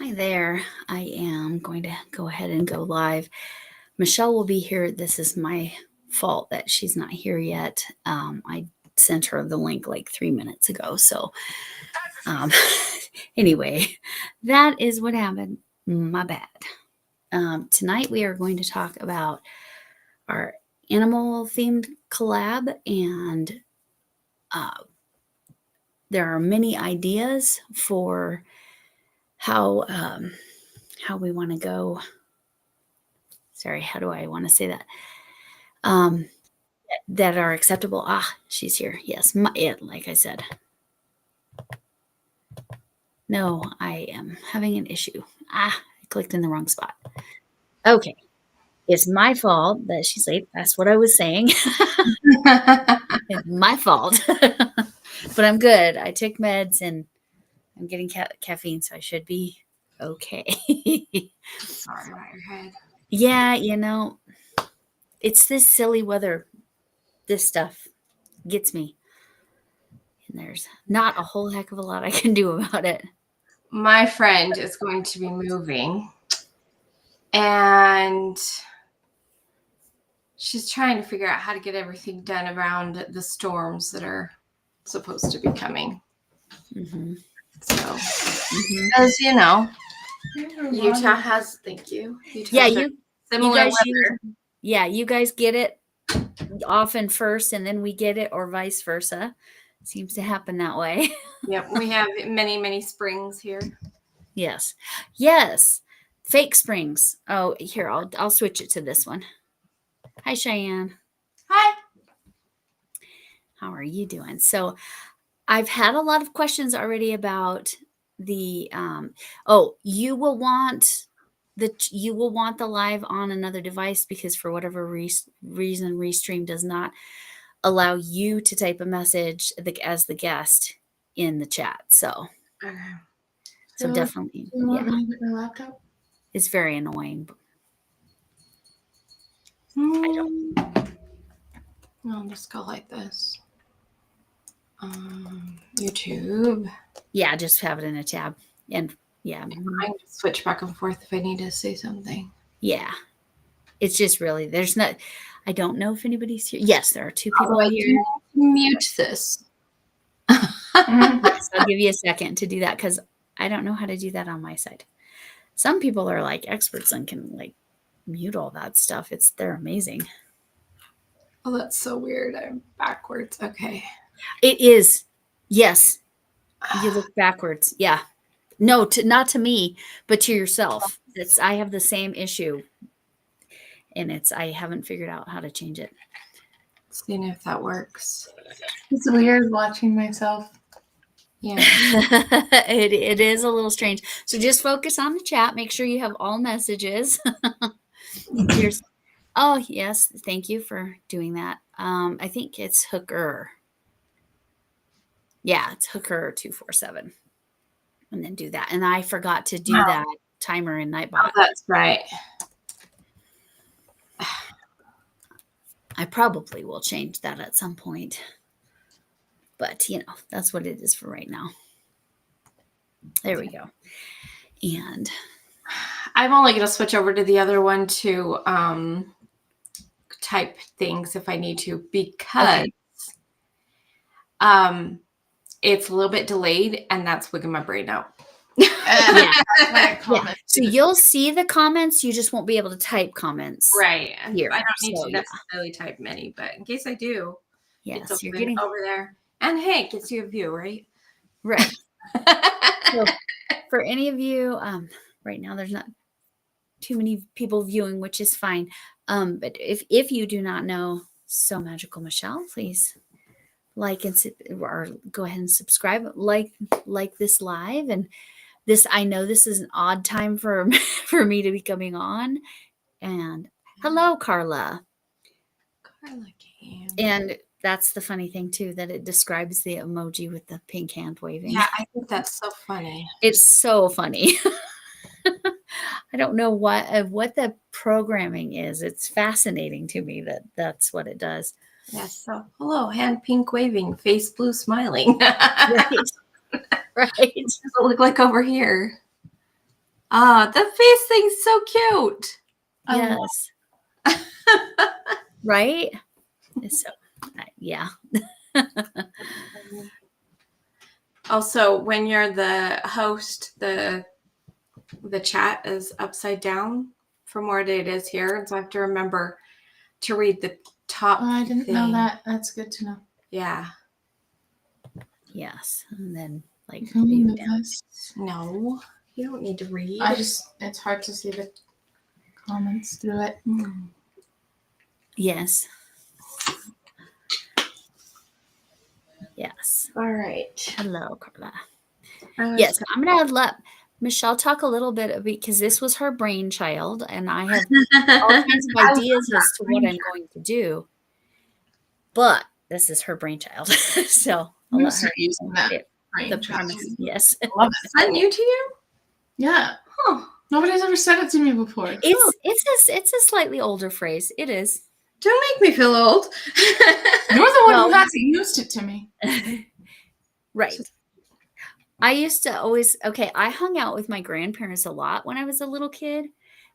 Hi there. I am going to go ahead and go live. Michele will be here. This is my fault that she's not here yet. I sent her the link like 3 minutes ago. So anyway, that is what happened. My bad. Tonight we are going to talk about our animal themed collab, and there are many ideas for how we want to go. Sorry, how do I want to say that? That are acceptable. She's here. Yes, like I said. No, I am having an issue. I clicked in the wrong spot. Okay. It's my fault that she's late. That's what I was saying. It's my fault. But I'm good. I took meds and I'm getting caffeine, so I should be okay. Sorry about your head. Yeah, it's this silly weather. This stuff gets me. And there's not a whole heck of a lot I can do about it. My friend is going to be moving, and she's trying to figure out how to get everything done around the storms that are supposed to be coming. Mm-hmm. So, as you know, Utah has. Thank you. Utah similar weather. You guys get it often first, and then we get it, or vice versa. Seems to happen that way. Yep, we have many springs here. Yes. Fake springs. Oh, here, I'll switch it to this one. Hi, Cheyenne. Hi. How are you doing? So I've had a lot of questions already about the you will want the live on another device, because for whatever reason Restream does not allow you to type a message as the guest in the chat. So definitely, do you want me to get my laptop? It's very annoying. I'll just go like this. YouTube. Yeah, just have it in a tab. And yeah. I can just switch back and forth if I need to say something. Yeah. It's just really, I don't know if anybody's here. Yes, there are two people here. Mute this. Yes, I'll give you a second to do that, because I don't know how to do that on my side. Some people are like experts and can like mute all that stuff. They're amazing. Oh, that's so weird. I'm backwards. Okay. It is. Yes. You look backwards. Yeah. No, not to me, but to yourself. I have the same issue, and I haven't figured out how to change it. Seeing if that works. It's weird watching myself. Yeah. It is a little strange. So just focus on the chat. Make sure you have all messages. Oh, yes. Thank you for doing that. I think it's Hooker. Yeah, it's Hooker 247. And then do that. And I forgot to do that timer in Nightbot. Oh, that's right. I probably will change that at some point. But, that's what it is for right now. There we go. And I'm only going to switch over to the other one to type things if I need to, because it's a little bit delayed, and that's wigging my brain out. Yeah. So you'll see the comments, you just won't be able to type comments. Right. Here. I don't need to necessarily type many, but in case I do, yes, you're getting over there. And hey, it gets you a view, right? Right. So for any of you, right now there's not too many people viewing, which is fine. But if you do not know So Magical Michele, please like or go ahead and subscribe, like this live. And I know this is an odd time for me to be coming on. And hello, Carla. Carla came. And that's the funny thing too, that it describes the emoji with the pink hand waving. Yeah, I think that's so funny. It's so funny. I don't know what the programming is. It's fascinating to me that that's what it does. Yes. So hello, hand pink waving, face blue smiling. Right. What does it look like over here? Oh, the face thing's so cute. Yes. Right? So, yeah. Also, when you're the host, the chat is upside down from where it is here. And so I have to remember to read the top. Oh, I didn't thing. know that. That's good to know. Yeah. Yes. And then like no, you don't need to read. It's hard to see the comments through it. Yes. Yes. All right. Hello, Carla. Yes, I'm gonna let Michele talk a little bit because this was her brainchild, and I have all kinds of ideas as to what I'm going to do. But this is her brainchild, so I'll let her using that. The premise. Yes. Is that new to you? Yeah. Huh. Nobody's ever said it to me before. It's a slightly older phrase. It is. Don't make me feel old. You're the one who hasn't used it to me. Right. I used to always, I hung out with my grandparents a lot when I was a little kid.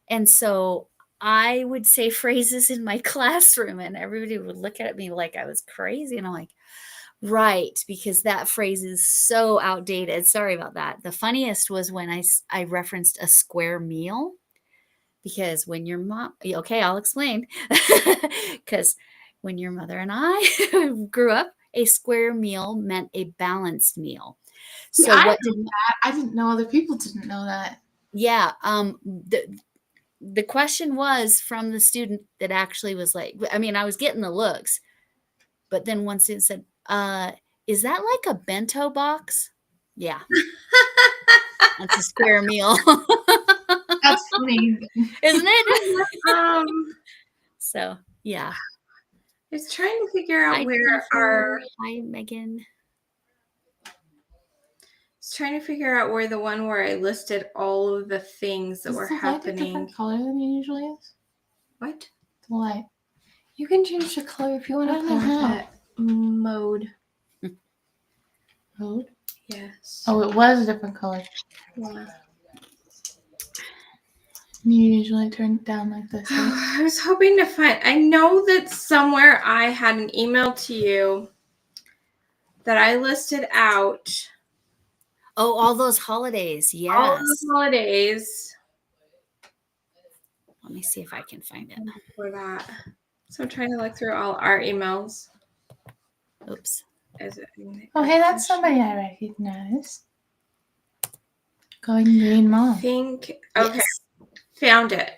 And so I would say phrases in my classroom and everybody would look at me like I was crazy. And I'm like, right, because that phrase is so outdated. Sorry about that. The funniest was when I referenced a square meal. Because when your mom, I'll explain. Because when your mother and I grew up, a square meal meant a balanced meal. So I didn't know other people didn't know that. Yeah. The question was from the student that actually was like, I mean, I was getting the looks, but then one student said, is that like a bento box? Yeah. That's a square meal. That's funny. Isn't it? So, yeah. I was trying to figure out Hi, Megan. I was trying to figure out where the one where I listed all of the things that were happening. Is the light a different color than it usually is? What? The light. You can change the color if you want to play with that. Mode. Mode? Yes. Oh, it was a different color. Yeah. You usually turn it down like this. Right? I was hoping to find. I know that somewhere I had an email to you that I listed out. Oh, all those holidays. Yes. All those holidays. Let me see if I can find it. For that. So I'm trying to look through all our emails. Oops. Oh, hey, that's somebody I recognize. Going Green Mom. Okay. Yes. Found it.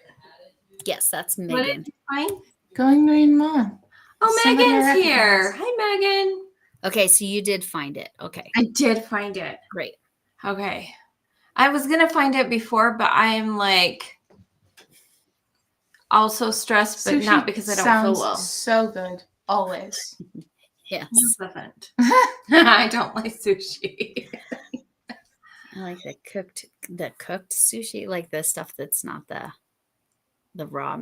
Yes, that's Megan. What did you find? Going Green Mom. Oh, Somebody Megan's here. Hi, Megan. Okay, so you did find it. Okay. I did find it. Great. Okay. I was going to find it before, but I am like also stressed, but not because I don't feel well. So good. Always. Yes. I don't like sushi. I like the cooked sushi, like the stuff that's not the raw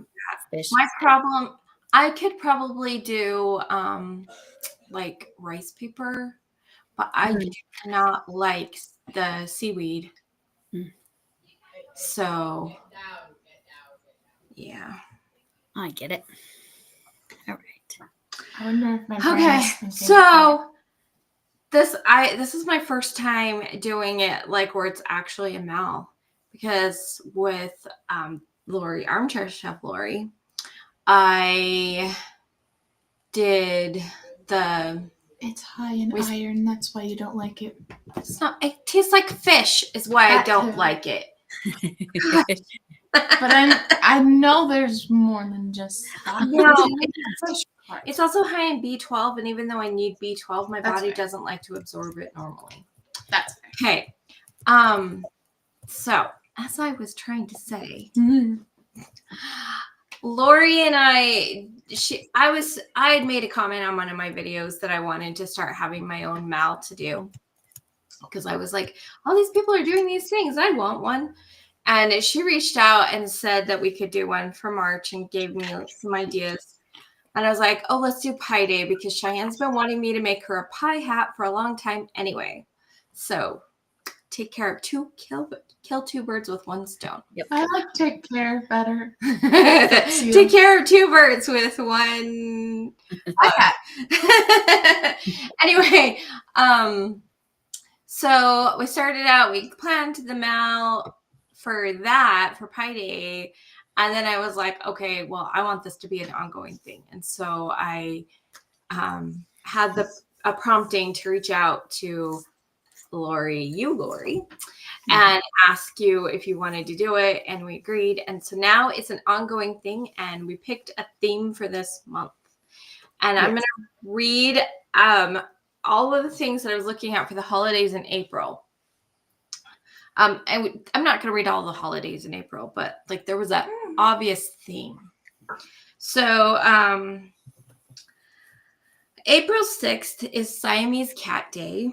fish. My problem, I could probably do like rice paper, but I do not like the seaweed. So yeah. I get it. All right. I wonder if my so this is my first time doing it like where it's actually a Mal, because with Lori, Armchair Chef Lori, I did it's high in iron, that's why you don't like it. It tastes like fish is why I don't like it. But I know there's more than just that. No, it's also high in B12, and even though I need B12, my body doesn't like to absorb it normally. That's fair. Okay. So as I was trying to say, Lori and I had made a comment on one of my videos that I wanted to start having my own Mal to do, because I was like, all these people are doing these things, I want one. And she reached out and said that we could do one for March and gave me some ideas. And I was like, oh, let's do Pie Day, because Cheyenne's been wanting me to make her a pie hat for a long time anyway. So take care of kill two birds with one stone. Yep. I like take care better. Take care of two birds with one. Anyway, so we started out, we planned them out for Pi Day. And then I was like, okay, well, I want this to be an ongoing thing. And so I had a prompting to reach out to Lori, and ask you if you wanted to do it. And we agreed. And so now it's an ongoing thing. And we picked a theme for this month. And I'm going to read all of the things that I was looking at for the holidays in April. I'm not going to read all the holidays in April, but like there was that obvious theme. So April 6th is Siamese Cat Day.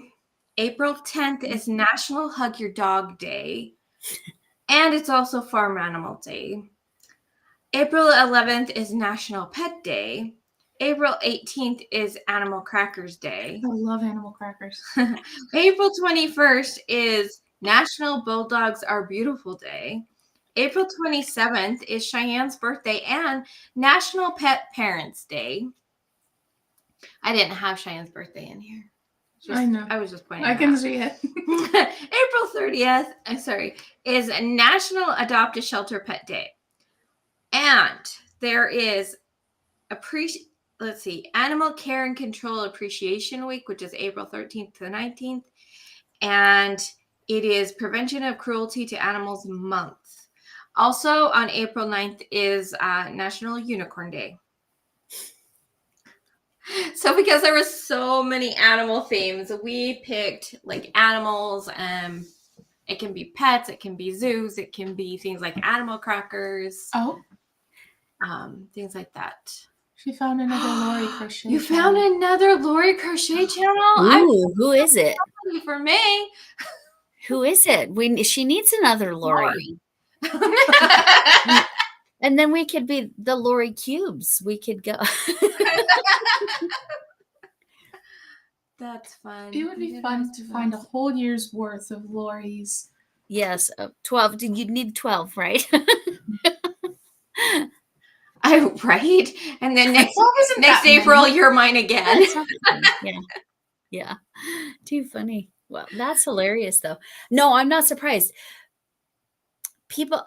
April 10th is National Hug Your Dog Day. And it's also Farm Animal Day. April 11th is National Pet Day. April 18th is Animal Crackers Day. I love animal crackers. April 21st is National Bulldogs Are Beautiful Day. April 27th is Cheyenne's birthday and National Pet Parents Day. I didn't have Cheyenne's birthday in here. I know. I was just pointing I can see it. April 30th, is National Adopt a Shelter Pet Day. And there is Animal Care and Control Appreciation Week, which is April 13th to the 19th. And it is Prevention of Cruelty to Animals Month. Also on April 9th is National Unicorn Day. So because there were so many animal themes, we picked like animals. It can be pets, it can be zoos, it can be things like animal crackers. Oh. Things like that. She found another Lori Crochet You channel. found another Lori Crochet channel? Ooh, who is it? For me. Who is it? She needs another Lori. And then we could be the Lori Cubes. We could go. That's fun. It would be fun to find a whole year's worth of Lori's. Yes, 12. You'd need 12, right? Right? And then next April, you're mine again. Yeah. Too funny. Well, that's hilarious, though. No, I'm not surprised.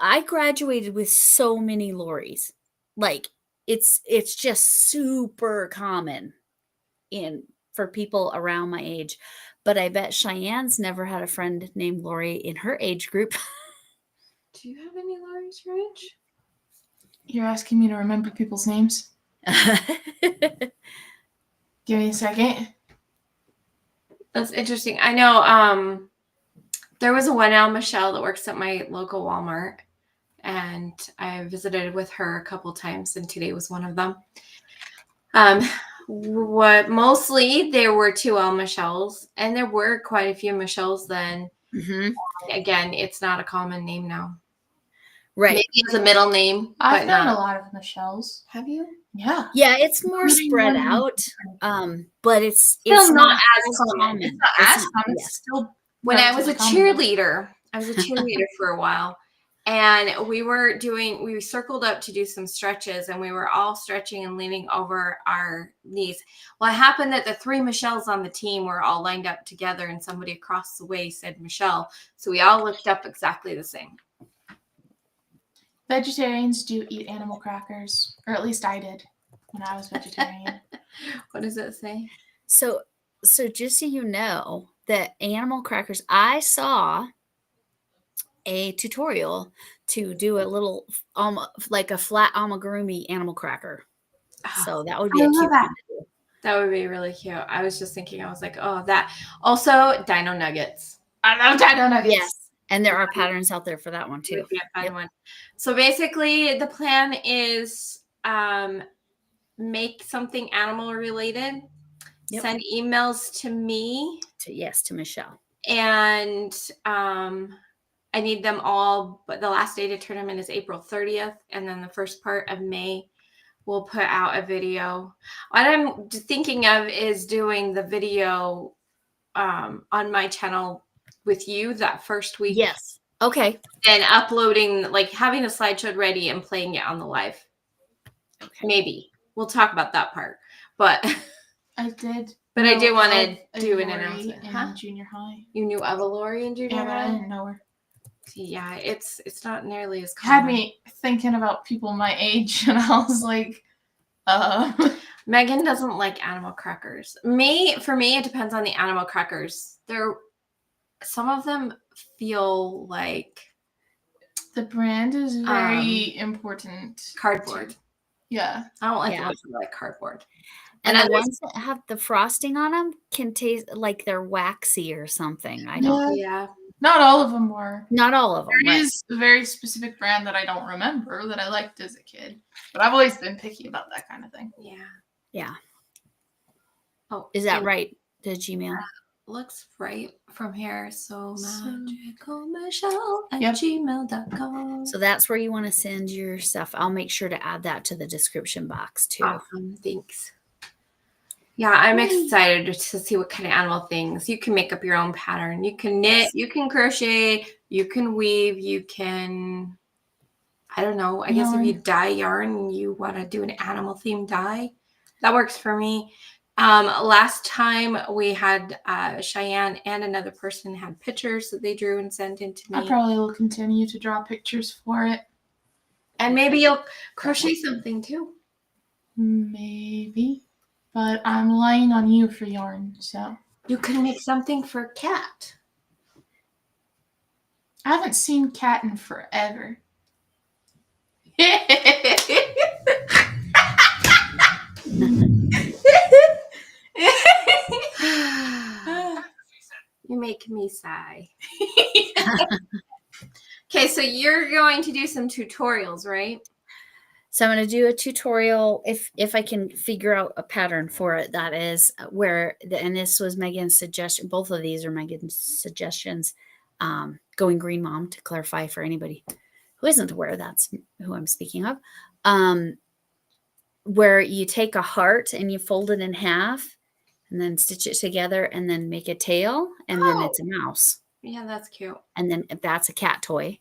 I graduated with so many Loris. Like, it's just super common for people around my age. But I bet Cheyenne's never had a friend named Lori in her age group. Do you have any Loris, Rich? You're asking me to remember people's names? Give me a second. That's interesting. I know there was a one Al Michele that works at my local Walmart, and I visited with her a couple times, and today was one of them. Mostly there were 2 Al Michelles, and there were quite a few Michelles then. Mm-hmm. Again, it's not a common name now. Right. Maybe it's a middle name. I've known a lot of Michelles. Have you? Yeah. Yeah, it's more spread out. But it's still not as common. It's not as common. It's still when I was a cheerleader, for a while. And we circled up to do some stretches, and we were all stretching and leaning over our knees. Well, it happened that the 3 Michelles on the team were all lined up together, and somebody across the way said Michele. So we all looked up exactly the same. Vegetarians do eat animal crackers, or at least I did when I was vegetarian. What does it say? So just so you know, that animal crackers, I saw a tutorial to do a little like a flat amigurumi animal cracker. So that would be a cute one to do. That would be really cute. I was just thinking, I was like, oh, that. Also, dino nuggets. I love dino nuggets. Yes. And there are patterns out there for that one too. It would be a fun one. So basically the plan is make something animal related. Yep. Send emails to me. To Michele. And I need them all, but the last day to tournament is April 30th. And then the first part of May, we'll put out a video. What I'm thinking of is doing the video on my channel with you that first week. Yes. Okay. And uploading, like having a slideshow ready and playing it on the live. Okay. Maybe we'll talk about that part, but I did. but I do want to of do an Lori announcement. in Huh? junior high. You knew of a Lori in junior Yeah, but I high? didn't know her. Yeah, it's not nearly as common. Had me thinking about people my age, and I was like, Megan doesn't like animal crackers. For me, it depends on the animal crackers. Some of them feel like the brand is very important. cardboard. Yeah. I don't like Yeah. the ones that are like cardboard. And And the ones that have the frosting on them can taste like they're waxy or something. I don't. Yeah. Not all of them were. Not all of them. There Right. is a very specific brand that I don't remember that I liked as a kid. But I've always been picky about that kind of thing. Yeah. Yeah. Oh, Is that right? The Gmail. Looks right from here. So So- magical Michele at Yep. gmail.com. So that's where you want to send your stuff. I'll make sure to add that to the description box too. Awesome. Thanks. Yeah, I'm excited to see what kind of animal things. You can make up your own pattern. You can knit, you can crochet, you can weave, you can, I don't know, I guess if you dye yarn and you want to do an animal themed dye, that works for me. Last time we had Cheyenne and another person had pictures that they drew and sent in to me. I probably will continue to draw pictures for it. And maybe you'll crochet something too. Maybe. But I'm relying on you for yarn, so. You can make something for Cat. I haven't seen Cat in forever. You make me sigh. Okay, so you're going to do some tutorials, right? So I'm going to do a tutorial if I can figure out a pattern for it. That is where and this was Megan's suggestion. Both of these are Megan's suggestions. Going Green Mom, to clarify for anybody who isn't aware, that's who I'm speaking of. Where you take a heart and you fold it in half and then stitch it together and then make a tail and then it's a mouse. Yeah, that's cute. And then that's a cat toy.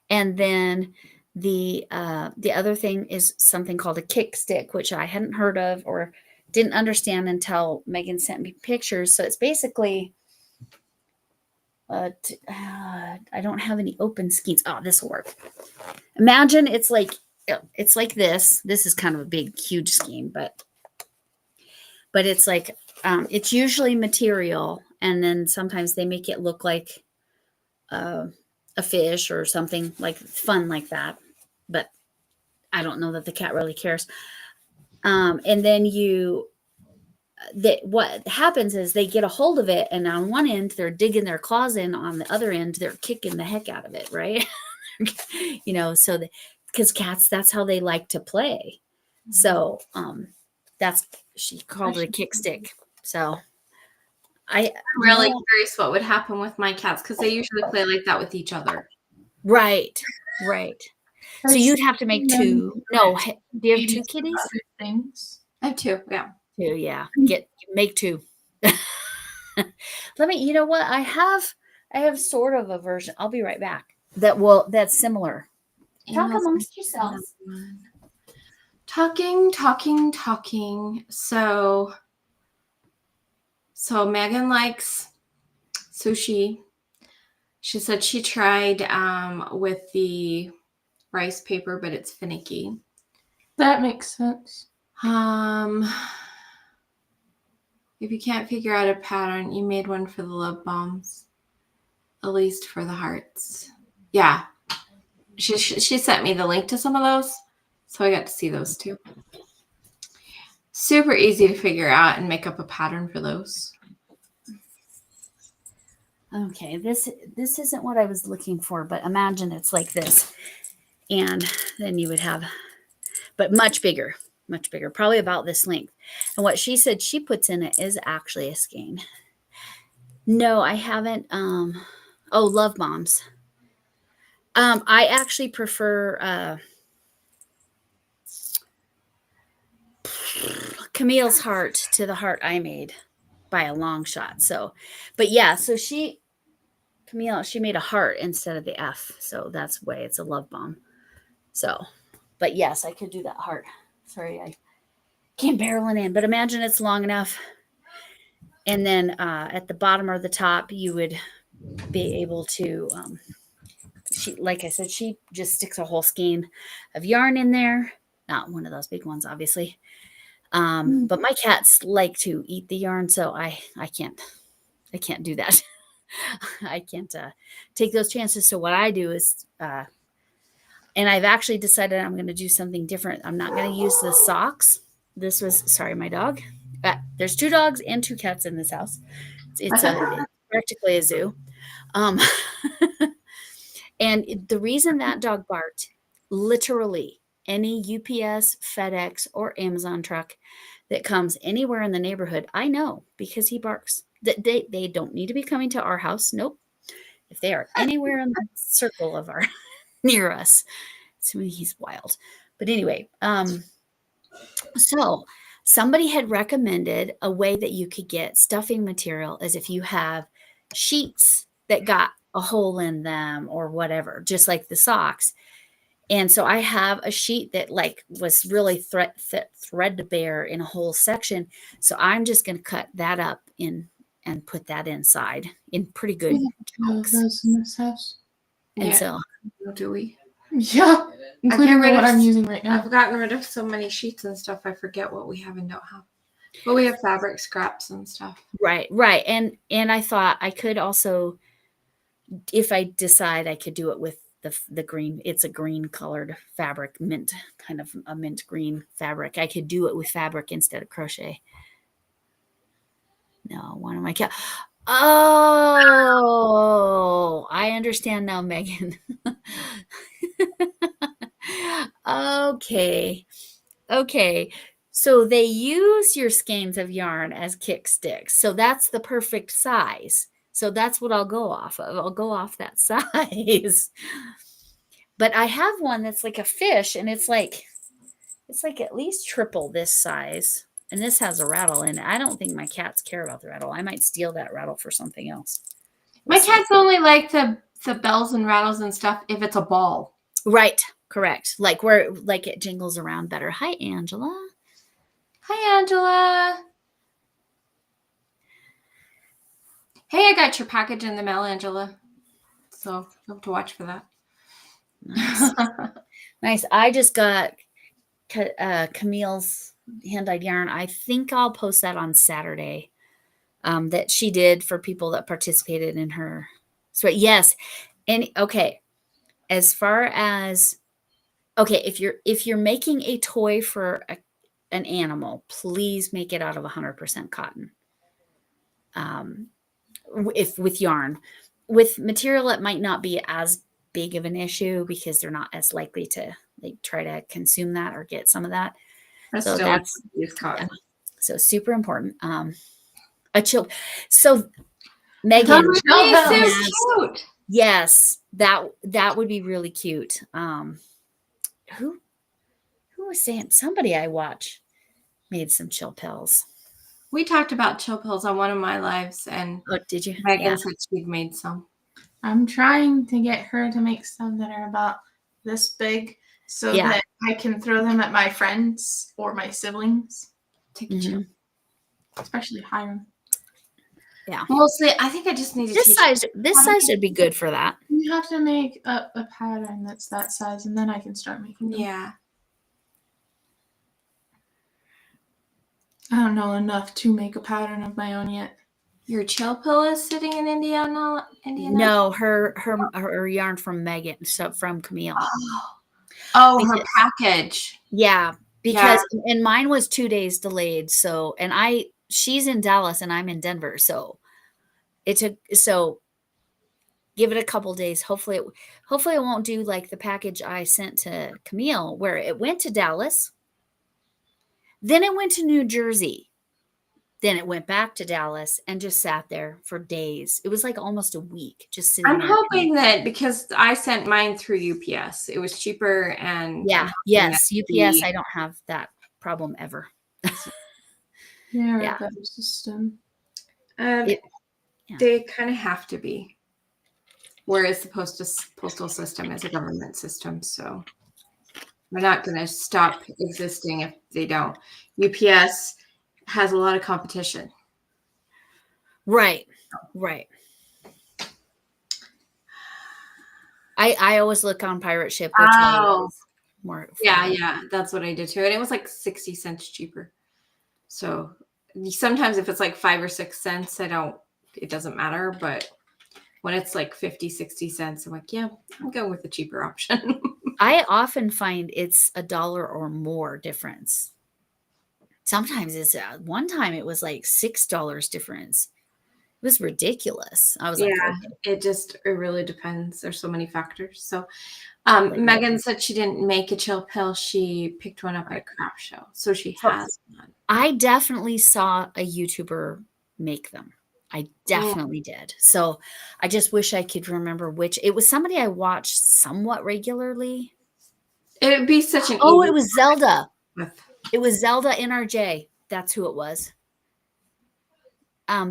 And then the other thing is something called a kick stick, which I hadn't heard of or didn't understand until Megan sent me pictures. So it's basically, I don't have any open skeins. Oh, this will work. Imagine it's like this. This is kind of a big, huge skein, but it's like, it's usually material. And then sometimes they make it look like, a fish or something like fun like that, but I don't know that the cat really cares. And then what happens is they get a hold of it, and on one end they're digging their claws in, on the other end they're kicking the heck out of it, right? So because cats, that's how they like to play. Mm-hmm. So she called it a kick stick. So I'm really curious what would happen with my cats, because they usually play like that with each other. Right. So you'd have to make two. No, do you have two kitties? Things. I have two, yeah. Two, yeah. Make two. You know what? I have sort of a version. I'll be right back. That's similar. Talk amongst yourselves. Talking. So Megan likes sushi. She said she tried with the rice paper, but it's finicky. That makes sense. If you can't figure out a pattern, you made one for the love bombs, at least for the hearts. Yeah. She sent me the link to some of those, so I got to see those too. Super easy to figure out and make up a pattern for those. Okay, this isn't what I was looking for, but imagine it's like this. And then you would have, but much bigger, probably about this length. And what she said she puts in it is actually a skein. No, I haven't. Love bombs. I actually prefer Camille's heart to the heart I made. by a long shot. So, but yeah, so Camille, she made a heart instead of the F. So that's why it's a love bomb. So, but yes, I could do that heart. Sorry, I can't barrel it in, but imagine it's long enough. And then at the bottom or the top, you would be able to, she, like I said, she just sticks a whole skein of yarn in there. Not one of those big ones, obviously. But my cats like to eat the yarn, so I can't do that. I can't take those chances. So what I do is, and I've actually decided I'm going to do something different. I'm not going to use the socks. This was, sorry, my dog. There's 2 dogs and 2 cats in this house. It's practically a zoo. And the reason that dog barked, literally any UPS, FedEx, or Amazon truck that comes anywhere in the neighborhood, I know because he barks. They don't need to be coming to our house. Nope. If they are anywhere in the circle of our near us, to me, he's wild. But anyway, so somebody had recommended a way that you could get stuffing material as if you have sheets that got a hole in them or whatever, just like the socks. And so I have a sheet that like was really threadbare in a whole section. So I'm just going to cut that up in and put that inside in pretty good chunks. Those in this house. And Yeah. so, Do we? Yeah, including what I'm using right now. I've gotten rid of so many sheets and stuff. I forget what we have and don't have. But we have fabric scraps and stuff. right. And I thought I could also, if I decide, I could do it with the green. It's a green colored fabric, mint, kind of a mint green fabric. I could do it with fabric instead of crochet. No, one of my cat. Oh, I understand now, Megan. Okay. So they use your skeins of yarn as kick sticks. So that's the perfect size. So that's what I'll go off of. I'll go off that size. But I have one that's like a fish, and it's like at least triple this size. And this has a rattle in it. I don't think my cats care about the rattle. I might steal that rattle for something else. My cats only like the bells and rattles and stuff if it's a ball. Right. Correct. Like where like it jingles around better. Hi, Angela. Hi, Angela. Hey, I got your package in the mail, Angela. So you have to watch for that. Nice. Nice. I just got Camille's hand-dyed yarn. I think I'll post that on Saturday. That she did for people that participated in her. So yes. And okay. As far as if you're making a toy for an animal, please make it out of 100% cotton. If with yarn, with material, it might not be as big of an issue because they're not as likely to like try to consume that or get some of that. So that's use cotton. Yeah. So super important. A chill. So Megan, cute. Yes, that would be really cute. Who was saying, somebody I watch made some chill pills. We talked about chill pills on one of my lives, and Did you? Megan said she'd made some. I'm trying to get her to make some that are about this big so that I can throw them at my friends or my siblings. Take a chill. Especially Hiram. Yeah. Mostly, I think I just need to this size should be good for that. You have to make a pattern that's that size, and then I can start making them. Yeah. I don't know enough to make a pattern of my own yet. Your chill pill is sitting in Indiana? No, her yarn from Megan, so from Camille. Oh, her package. Yeah, because and mine was 2 days delayed. So she's in Dallas and I'm in Denver, so give it a couple days. Hopefully it won't do like the package I sent to Camille, where it went to Dallas, then it went to New Jersey, then it went back to Dallas and just sat there for days. It was like almost a week just sitting I'm there. hoping that because I sent mine through UPS, it was cheaper and yes, UPS. I don't have that problem ever. Yeah, better system. Yeah. They kind of have to be. Whereas the postal system is a government system, so we're not going to stop existing if they don't. UPS has a lot of competition. Right. I always look on Pirate Ship which way is more. Yeah, that's what I did too, and it was like 60 cents cheaper. So sometimes if it's like 5 or 6 cents, it doesn't matter, but when it's like 50, 60 cents, I'm like, yeah, I'm going with the cheaper option. I often find it's $1 or more difference. Sometimes it's one time it was like $6 difference. It was ridiculous. I was like, okay. It really depends. There's so many factors. So Megan said she didn't make a chill pill. She picked one up at a craft show. So she has one. I definitely saw a YouTuber make them. I definitely did. So I just wish I could remember which. It was somebody I watched somewhat regularly. It would be such an it was Zelda. It was Zelda NRJ. That's who it was.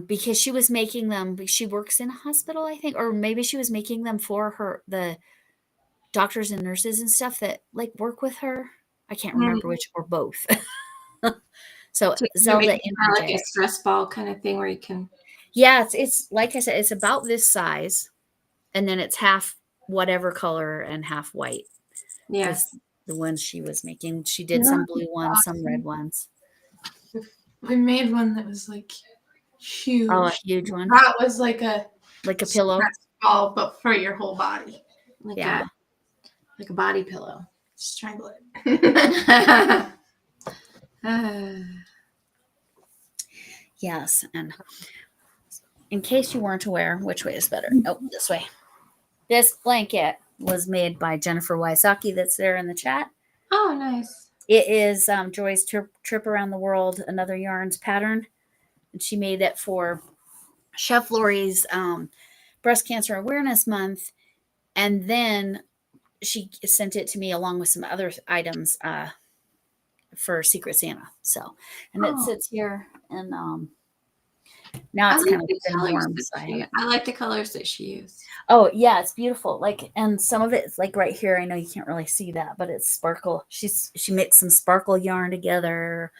Because she was making them. She works in a hospital, I think, or maybe she was making them for the doctors and nurses and stuff that like work with her. I can't remember which, or both. So Zelda NRJ. Like a stress ball kind of thing where you can. Yeah, it's like I said, it's about this size, and then it's half whatever color and half white. Yes. The ones she was making. She did some blue ones, some red ones. We made one that was like huge. Oh, a huge one. That was like a pillow. Ball, but for your whole body. Like a body pillow. Strangle it. Yes, and in case you weren't aware, which way is better? Oh, this way. This blanket was made by Jennifer Wysocki that's there in the chat. Oh, nice. It is Joy's trip around the world, another yarns pattern. And she made it for Chef Lori's Breast Cancer Awareness Month. And then she sent it to me along with some other items for Secret Santa. So, and it sits here, and now it's kind of warm. I like the colors that she used. Oh yeah, it's beautiful. Like, and some of it's like right here. I know you can't really see that, but it's sparkle. She mixed some sparkle yarn together,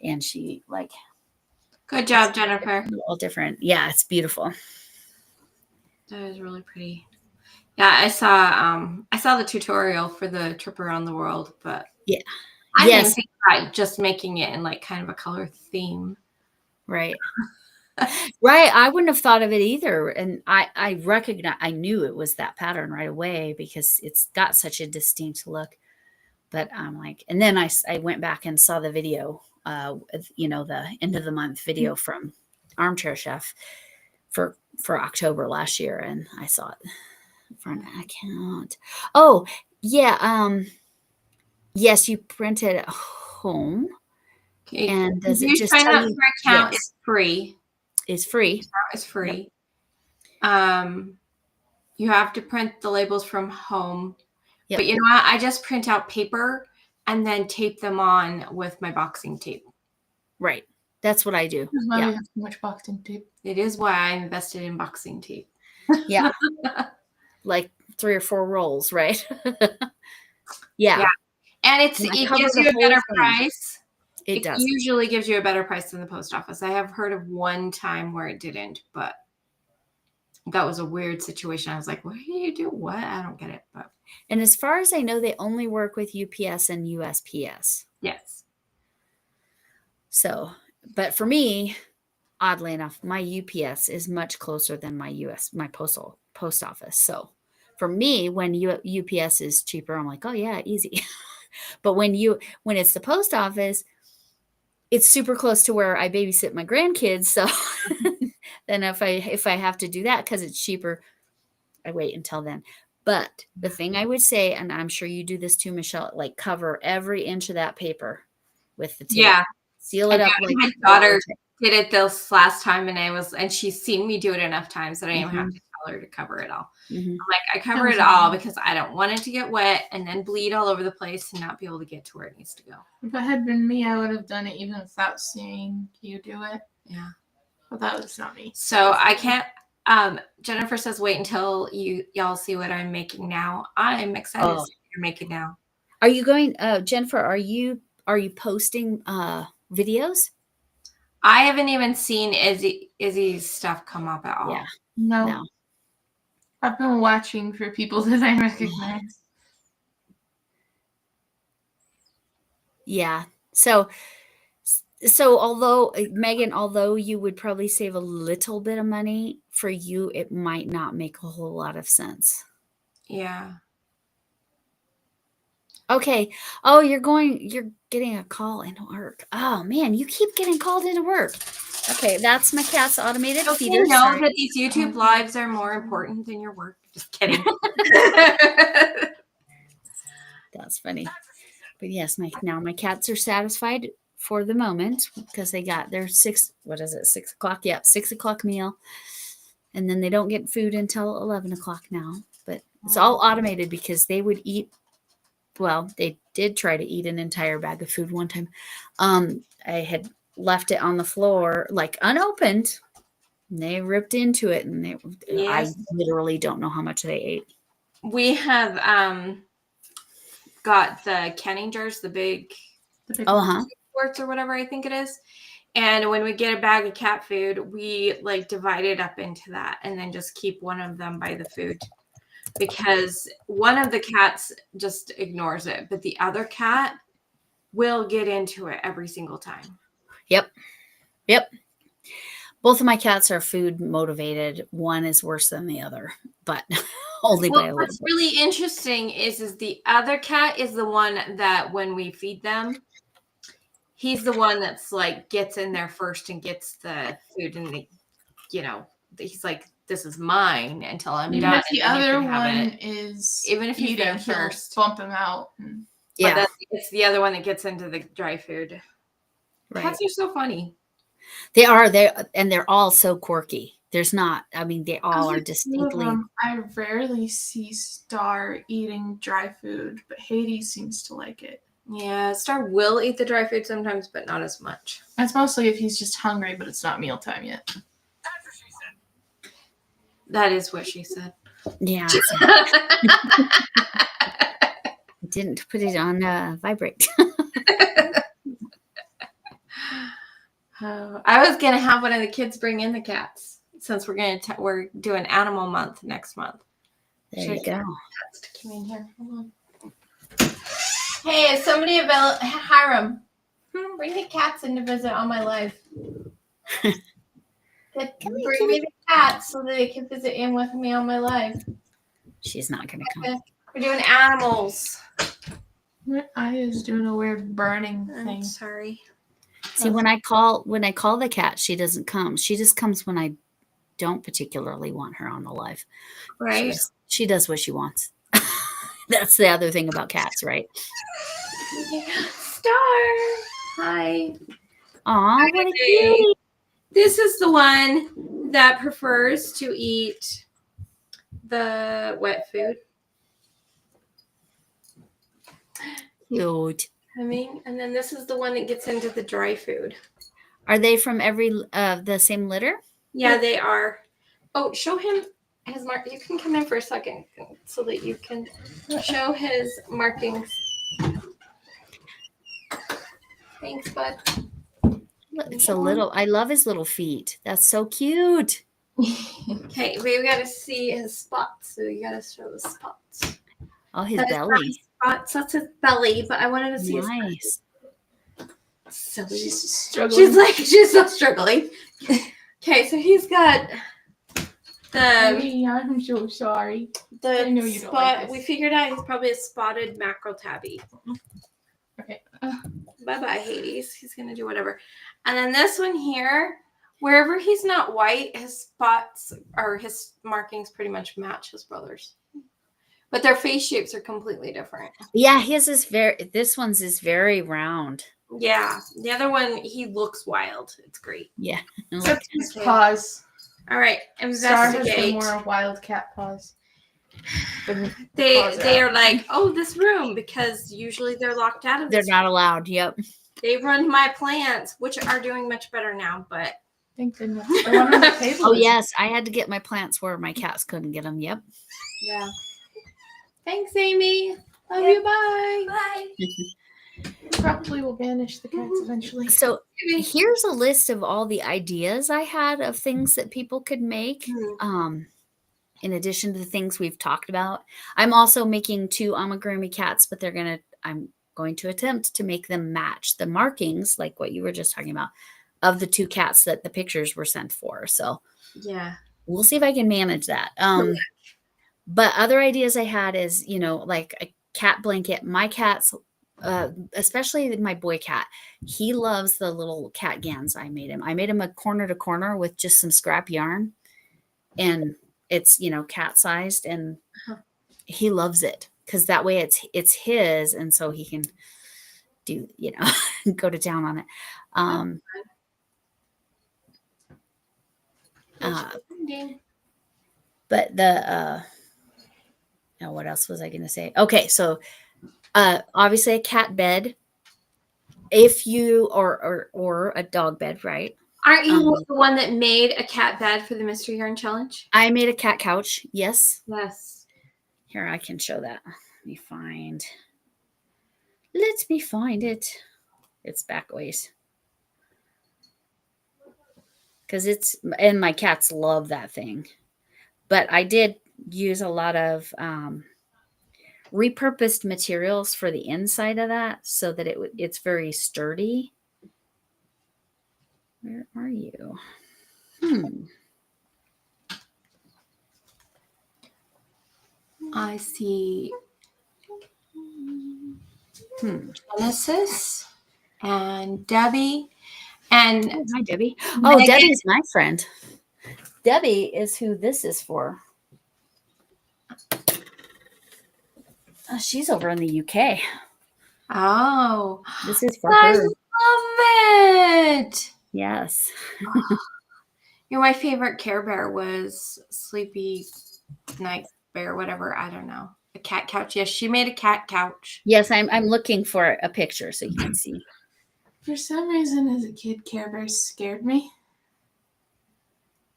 and she like. Good job, Jennifer. All different. Yeah, it's beautiful. That is really pretty. Yeah, I saw the tutorial for the trip around the world, but yeah, I didn't think about just making it in like kind of a color theme. Right. Right. I wouldn't have thought of it either. And I knew it was that pattern right away because it's got such a distinct look. But I'm like, and then I went back and saw the video, the end of the month video from Armchair Chef for October last year. And I saw it for an account. Oh, yeah. Yes, you print it at home. Okay. And does it just sign up for account? Yes. It's free. It's free. It's free. Yep. You have to print the labels from home. Yep. But you know what? I just print out paper and then tape them on with my boxing tape. Right. That's what I do. That's why we have so much boxing tape. It is why I invested in boxing tape. Yeah. Like 3 or 4 rolls, right? Yeah. And it gives you a better price. It does. Usually gives you a better price than the post office. I have heard of one time where it didn't, but that was a weird situation. I was like, what do you do? What? I don't get it. And as far as I know, they only work with UPS and USPS. Yes. So, but for me, oddly enough, my UPS is much closer than my post office. So for me, when UPS is cheaper, I'm like, oh yeah, easy. But when it's the post office, it's super close to where I babysit my grandkids. So then if I have to do that because it's cheaper, I wait until then. But the thing I would say, and I'm sure you do this too, Michelle, like cover every inch of that paper with the tape. Yeah. Seal it up. Like my daughter did it this last time, and she's seen me do it enough times that I don't have to tell her to cover it all. Mm-hmm. I'm like, I cover it all because I don't want it to get wet and then bleed all over the place and not be able to get to where it needs to go. If it had been me, I would have done it even without seeing you do it. Yeah. Well, that was not me. So I can't. Jennifer says, "Wait until y'all see what I'm making now." I'm excited to see what you're making now. Are you going, Jennifer? Are you posting videos? I haven't even seen Izzy's stuff come up at all. Yeah. No. I've been watching for people that I recognize. Yeah. So although Megan, although you would probably save a little bit of money, for you, it might not make a whole lot of sense. Yeah. Okay. Oh, you're getting a call into work. Oh man, you keep getting called into work. Okay, that's my cat's automated feeder. You know that these YouTube lives are more important than your work. Just kidding. That's funny. But yes, my cats are satisfied for the moment because they got their 6 o'clock? Yep, 6 o'clock meal. And then they don't get food until 11 o'clock now. But it's all automated because they would eat. Well, they did try to eat an entire bag of food one time. I had left it on the floor, like unopened. And they ripped into it, and I literally don't know how much they ate. We have got the canning jars, the big quarts or whatever I think it is. And when we get a bag of cat food, we like divide it up into that and then just keep one of them by the food. Because one of the cats just ignores it, but the other cat will get into it every single time. Yep. Both of my cats are food motivated. One is worse than the other, but only by a little bit. What's really interesting is the other cat is the one that when we feed them, he's the one that's like gets in there first and gets the food, and he's like, this is mine until I'm done. The other one is even if you feed him first, bump him out. Yeah, but it's the other one that gets into the dry food. Right. Cats are so funny. They are and they're all so quirky. There's not. I mean, they all are distinctly. I rarely see Star eating dry food, but Hades seems to like it. Yeah, Star will eat the dry food sometimes, but not as much. That's mostly if he's just hungry, but it's not mealtime yet. That is what she said. Yeah. I didn't put it on vibrate. I was gonna have one of the kids bring in the cats since we're doing Animal Month next month. There you go. Come in here. Hold on. Hey, is somebody available? Hiram, bring the cats in to visit on my live. Bring me the cats so that they can visit in with me on my live. She's not going to come. We're doing animals. My eye is doing a weird burning thing. I'm sorry. See, when I call the cat, she doesn't come. She just comes when I don't particularly want her on the live. Right. She does what she wants. That's the other thing about cats, right? Star. Hi. Aw, what a cutie. This is the one that prefers to eat the wet food. Cute. And then this is the one that gets into the dry food. Are they from the same litter? Yeah, they are. Oh, show him his mark. You can come in for a second so that you can show his markings. Thanks, bud. It's I love his little feet. That's so cute. Okay, we got to see his spots. So you got to show the spots. Oh, his belly. Spots. That's his belly, but I wanted to see nice. Silly. She's struggling. She's still struggling. Okay, so he's got I'm so sorry. I know you don't like this. We figured out he's probably a spotted mackerel tabby. Okay. Bye-bye, Hades. He's going to do whatever. And then this one here, wherever he's not white, his spots or his markings pretty much match his brother's. But their face shapes are completely different. Yeah, this one's is very round. Yeah. The other one, he looks wild. It's great. Yeah. Except his paws. All right. Investigate. Star has more wildcat paws. They are like, oh, this room, because usually they're locked out of this. They're not allowed. Yep. They run my plants, which are doing much better now, but Thank goodness. The one on the table. Oh is- yes, I had to get my plants where my cats couldn't get them. Yep. Yeah. Thanks, Amy. Love Yep. you. Bye. We probably will banish the cats eventually. So here's a list of all the ideas I had of things that people could make. In addition to the things we've talked about, I'm also making 2 amigurumi cats, but I'm going to attempt to make them match the markings, like what you were just talking about, of the 2 cats that the pictures were sent for. So Yeah. we'll see if I can manage that. But other ideas I had is, like a cat blanket. My cats, especially my boy cat, he loves the little cat gans I made him. I made him a corner to corner with just some scrap yarn, and it's, cat sized, and he loves it because that way it's his. And so he can do, go to town on it. But now what else was I going to say? Okay. So, obviously a cat bed, if you, or a dog bed, right? Aren't you the one that made a cat bed for the Mystery Yarn Challenge? I made a cat couch. Yes. Yes. Here, I can show that. Let me find it. It's back ways. And my cats love that thing. But I did use a lot of repurposed materials for the inside of that so that it's very sturdy. Where are you? I see Genesis and Debbie and hi, Debbie. Oh, Debbie's my friend. Debbie is who this is for. She's over in the UK. Oh, this is for I her. love it. Yes. My favorite Care Bear was Sleepy Night Bear, whatever. I don't know. A cat couch. Yes, she made a cat couch. Yes, I'm looking for a picture so you can see. For some reason, as a kid, Care Bears scared me.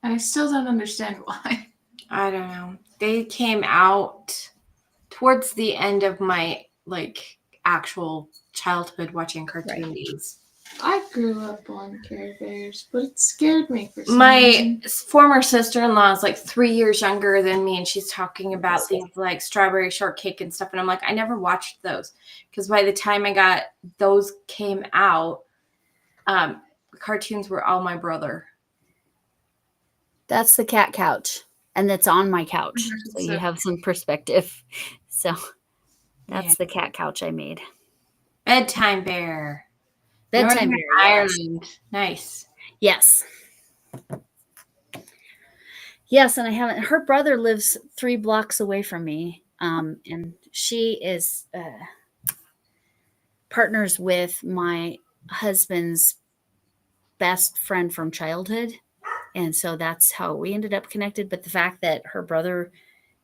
And I still don't understand why. I don't know. They came out towards the end of my actual childhood watching cartoon days. I grew up on Care Bears, but it scared me for some My reason. former sister-in-law is 3 years younger than me, and she's talking about things like Strawberry Shortcake and stuff, and I'm like, I never watched those because by the time those came out, cartoons were all my brother. That's the cat couch, and that's on my couch, so you have some perspective. So that's the cat couch I made. Bedtime Bear. Bedtime Bear. Ireland. Nice. Yes. Yes, and I haven't. Her brother lives 3 blocks away from me, and she is partners with my husband's best friend from childhood, and so that's how we ended up connected. But the fact that her brother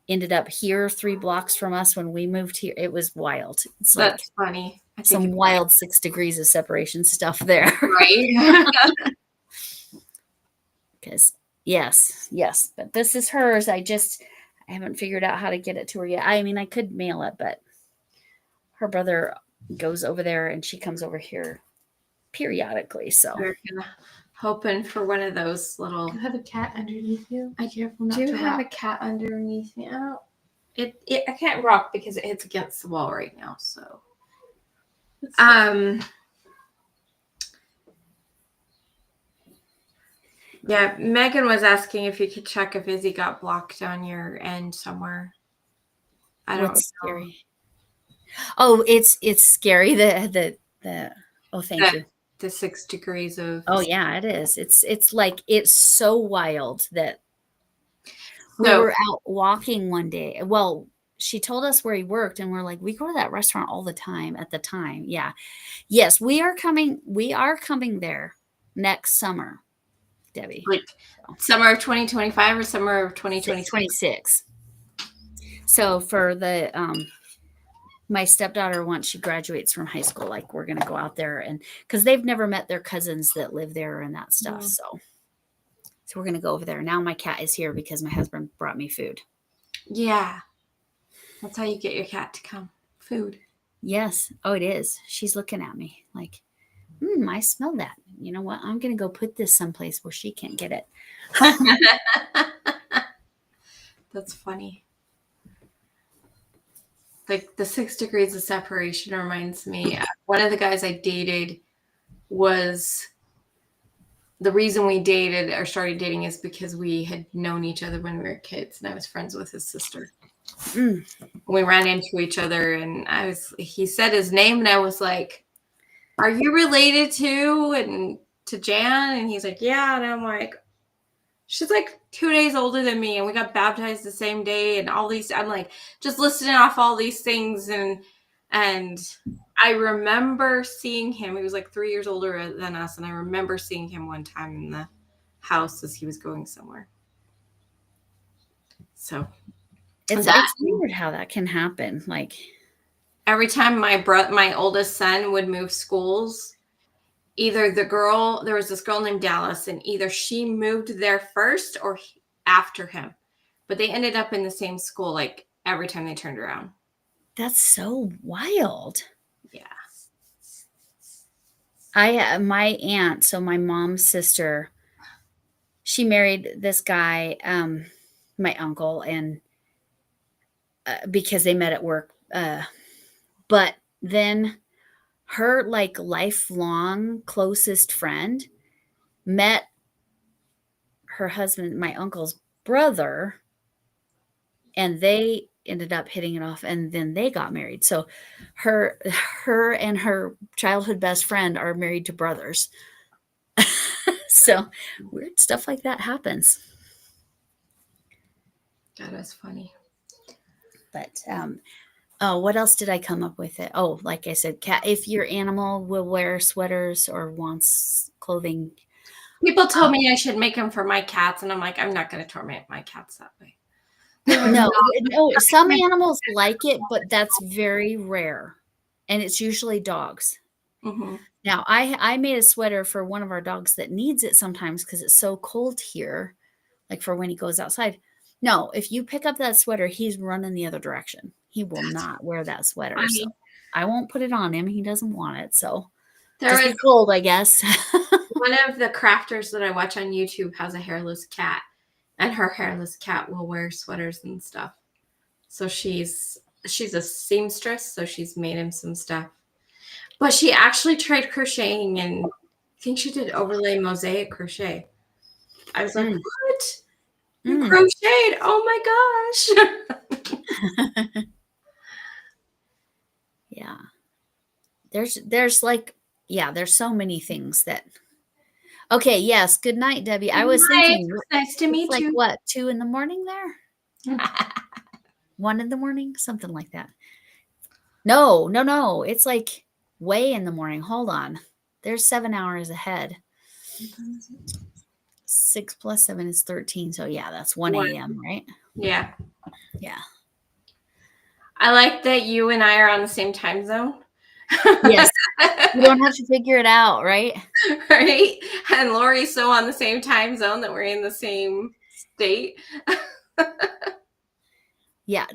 ended up here 3 blocks from us when we moved here, it was wild. That's funny. Some wild 6 degrees of separation stuff there. Right. Because yes, but this is hers. I haven't figured out how to get it to her yet. I mean, I could mail it, but her brother goes over there and she comes over here periodically. So we're hoping for one of those little. You have a cat underneath you. I do have a cat underneath me. I can't rock because it hits against the wall right now. So, yeah. Megan was asking if you could check if Izzy got blocked on your end somewhere. I don't know. Scary. Oh, it's scary. Oh, thank you. The 6 degrees of. Oh yeah, it is. It's so wild that we were out walking one day. Well, she told us where he worked, and we're like, we go to that restaurant all the time at the time. Yeah. Yes, we are coming there next summer, Debbie. Summer of 2025 or summer of 2026? So for the my stepdaughter, once she graduates from high school, we're going to go out there, and because they've never met their cousins that live there and that stuff. So So we're going to go over there. Now my cat is here because my husband brought me food. Yeah. That's how you get your cat to come. Food. Yes. Oh, it is. She's looking at me like, I smell that. You know what? I'm going to go put this someplace where she can't get it. That's funny. Like the 6 degrees of separation reminds me. One of the guys I dated was the reason we dated or started dating is because we had known each other when we were kids, and I was friends with his sister. We ran into each other, and he said his name, and I was like, "Are you related to Jan?" And he's like, "Yeah." And I'm like, "She's like 2 days older than me, and we got baptized the same day, and all these." I'm like, just listing off all these things, and I remember seeing him. He was like 3 years older than us, and I remember seeing him one time in the house as he was going somewhere. So it's weird how that can happen. Like every time my oldest son would move schools, either there was this girl named Dallas, and either she moved there first or after him, but they ended up in the same school like every time they turned around. That's so wild. Yeah. My aunt, so my mom's sister, she married this guy, my uncle, and because they met at work. But then her like lifelong closest friend met her husband, my uncle's brother, and they ended up hitting it off, and then they got married. So her and her childhood best friend are married to brothers. So weird stuff like that happens. That is funny. But what else did I come up with? Oh, like I said, cat. If your animal will wear sweaters or wants clothing, people told me I should make them for my cats, and I'm like, I'm not going to torment my cats that way. No, some animals like it, but that's very rare, and it's usually dogs. Mm-hmm. Now, I made a sweater for one of our dogs that needs it sometimes because it's so cold here, like for when he goes outside. No, if you pick up that sweater, he's running the other direction. He will not wear that sweater. So I won't put it on him. He doesn't want it. So just be cold, I guess. One of the crafters that I watch on YouTube has a hairless cat, and her hairless cat will wear sweaters and stuff. So she's a seamstress, so she's made him some stuff. But she actually tried crocheting, and I think she did overlay mosaic crochet. I was like, what? You crocheted? Oh my gosh. Yeah. There's like, yeah, there's so many things that. Okay, yes. Good night, Debbie. I was thinking, nice to meet you. Like what, 2 a.m. there? 1 a.m, something like that. No. It's like way in the morning. Hold on. There's 7 hours ahead. 6 plus 7 is 13. So yeah, that's 1 a.m, right? Yeah. Yeah. I like that you and I are on the same time zone. Yes. You don't have to figure it out, right? Right. And Lori's so on the same time zone that we're in the same state. Yeah.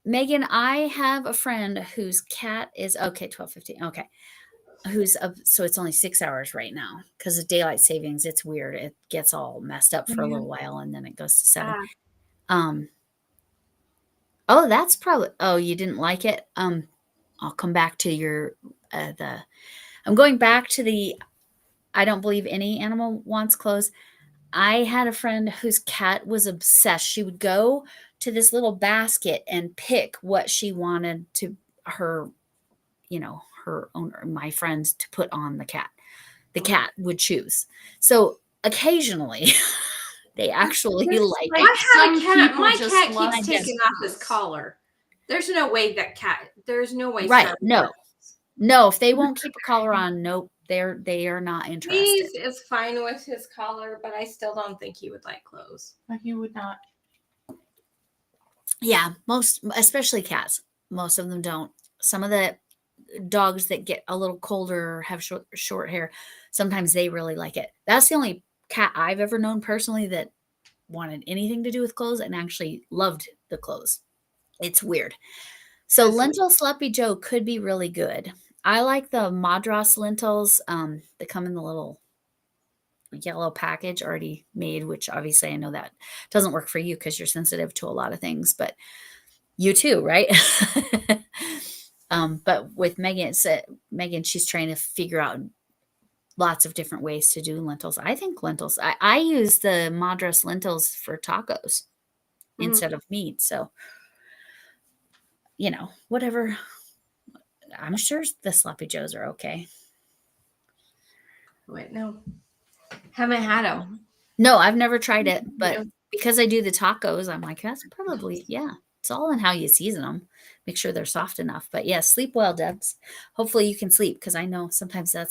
Megan, I have a friend whose cat is 12:15. Okay. So it's only 6 hours right now because of daylight savings. It's weird. It gets all messed up for a little while and then it goes to 7. Oh, that's probably, you didn't like it. I'll come back to your, I'm going back to I don't believe any animal wants clothes. I had a friend whose cat was obsessed. She would go to this little basket and pick what she wanted to her owner, my friend, to put on the cat. The cat would choose. So occasionally they actually like I have a cat. My cat keeps taking off his collar. There's no way there's no way. Right. No, if they won't keep a collar on, nope. They are not interested. He is fine with his collar, but I still don't think he would like clothes. But he would not. Yeah, especially cats. Most of them don't. Some of the dogs that get a little colder or have short hair, sometimes they really like it. That's the only cat I've ever known personally that wanted anything to do with clothes and actually loved the clothes. It's weird. So lentil sloppy joe could be really good. I like the Madras lentils. They come in the little yellow package already made, which obviously I know that doesn't work for you because you're sensitive to a lot of things, but you too, right? But with Megan, she's trying to figure out lots of different ways to do lentils. I think lentils, I use the Madras lentils for tacos instead of meat. So, whatever. I'm sure the sloppy joes are okay. Wait, no. Haven't had them. No, I've never tried it, but because I do the tacos, I'm like, that's probably, yeah. It's all in how you season them. Make sure they're soft enough. But yeah, sleep well, Debs. Hopefully you can sleep because I know sometimes that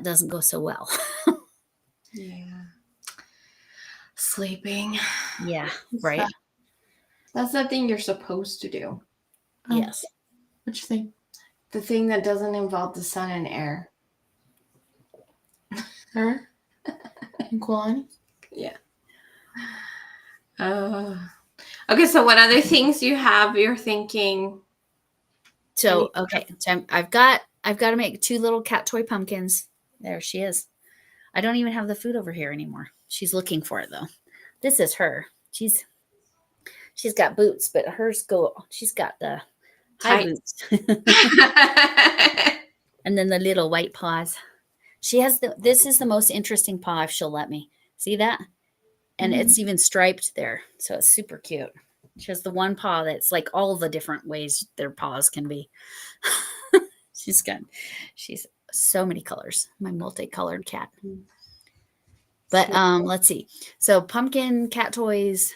doesn't go so well. Yeah. Sleeping. Yeah, right. That's the thing you're supposed to do. Yes. Which thing? The thing that doesn't involve the sun and air. Her? And Kwani? Yeah. Okay, so what other things you're thinking? So, okay. So I've got to make 2 little cat toy pumpkins. There she is. I don't even have the food over here anymore. She's looking for it though. This is her. She's got boots, but she's got the high boots. And then the little white paws. She has this is the most interesting paw if she'll let me. See that? And it's even striped there. So it's super cute. She has the one paw that's like all the different ways their paws can be. She's so many colors. My multicolored cat. But let's see. So pumpkin cat toys,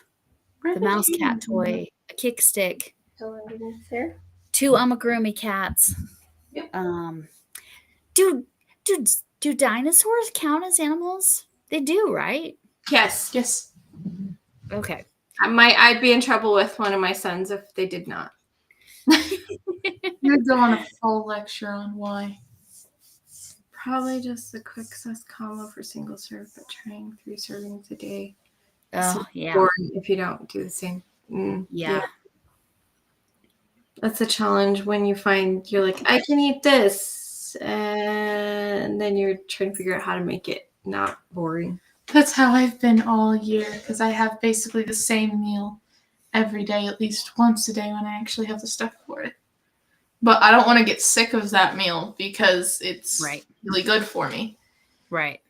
the mouse cat toy, a kick stick, 2 amigurumi cats. Yep. Do dinosaurs count as animals? They do, right? Yes. Yes. Okay. I'd be in trouble with one of my sons if they did not. You'd go on a full lecture on why. Probably just a quick sauce combo for single serve, but trying 3 servings a day. Oh, yeah. Boring if you don't do the same. Yeah. That's a challenge when you find you're like, I can eat this. And then you're trying to figure out how to make it not boring. That's how I've been all year because I have basically the same meal every day, at least once a day when I actually have the stuff for it. But I don't want to get sick of that meal because it's really good for me. Right.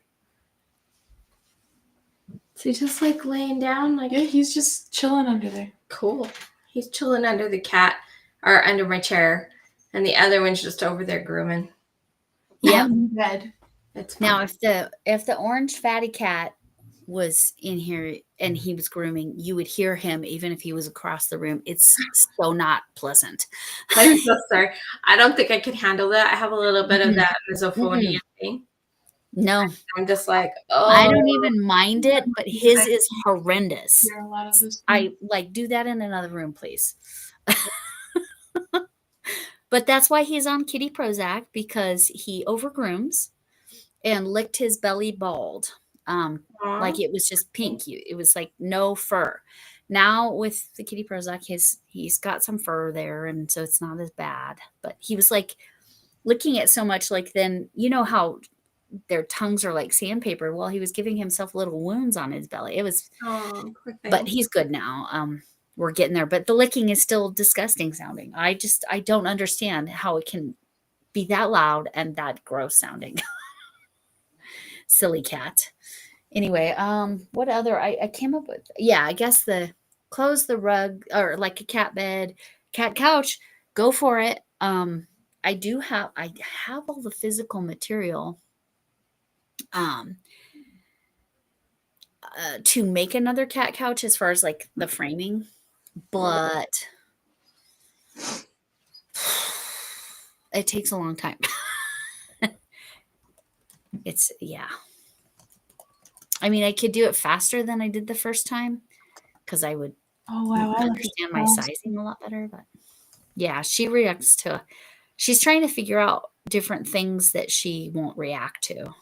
So he's just like laying down? Yeah, he's just chilling under there. Cool. He's chilling under the cat or under my chair. And the other one's just over there grooming. Yeah. Bed. Now, if the orange fatty cat was in here and he was grooming, you would hear him even if he was across the room. It's so not pleasant. I'm so sorry. I don't think I could handle that. I have a little bit of that misophonia thing. No. I'm just like, oh. I don't even mind it, but his is horrendous. There are a lot of those. I do that in another room, please. But that's why he's on kitty Prozac, because he overgrooms and licked his belly bald. Like it was just pink. It was like no fur. Now with the kitty Prozac, he's got some fur there, and so it's not as bad. But he was like licking it so much, like then you know how their tongues are like sandpaper. Well, he was giving himself little wounds on his belly. It was, but he's good now. We're getting there, but the licking is still disgusting sounding. I don't understand how it can be that loud and that gross sounding. Silly cat. Anyway, what other I came up with? Yeah, I guess the clothes, the rug, or like a cat bed, cat couch, go for it. I have all the physical material to make another cat couch as far as like the framing, but it takes a long time. I mean, I could do it faster than I did the first time because I would understand my sizing a lot better. But yeah, she's trying to figure out different things that she won't react to.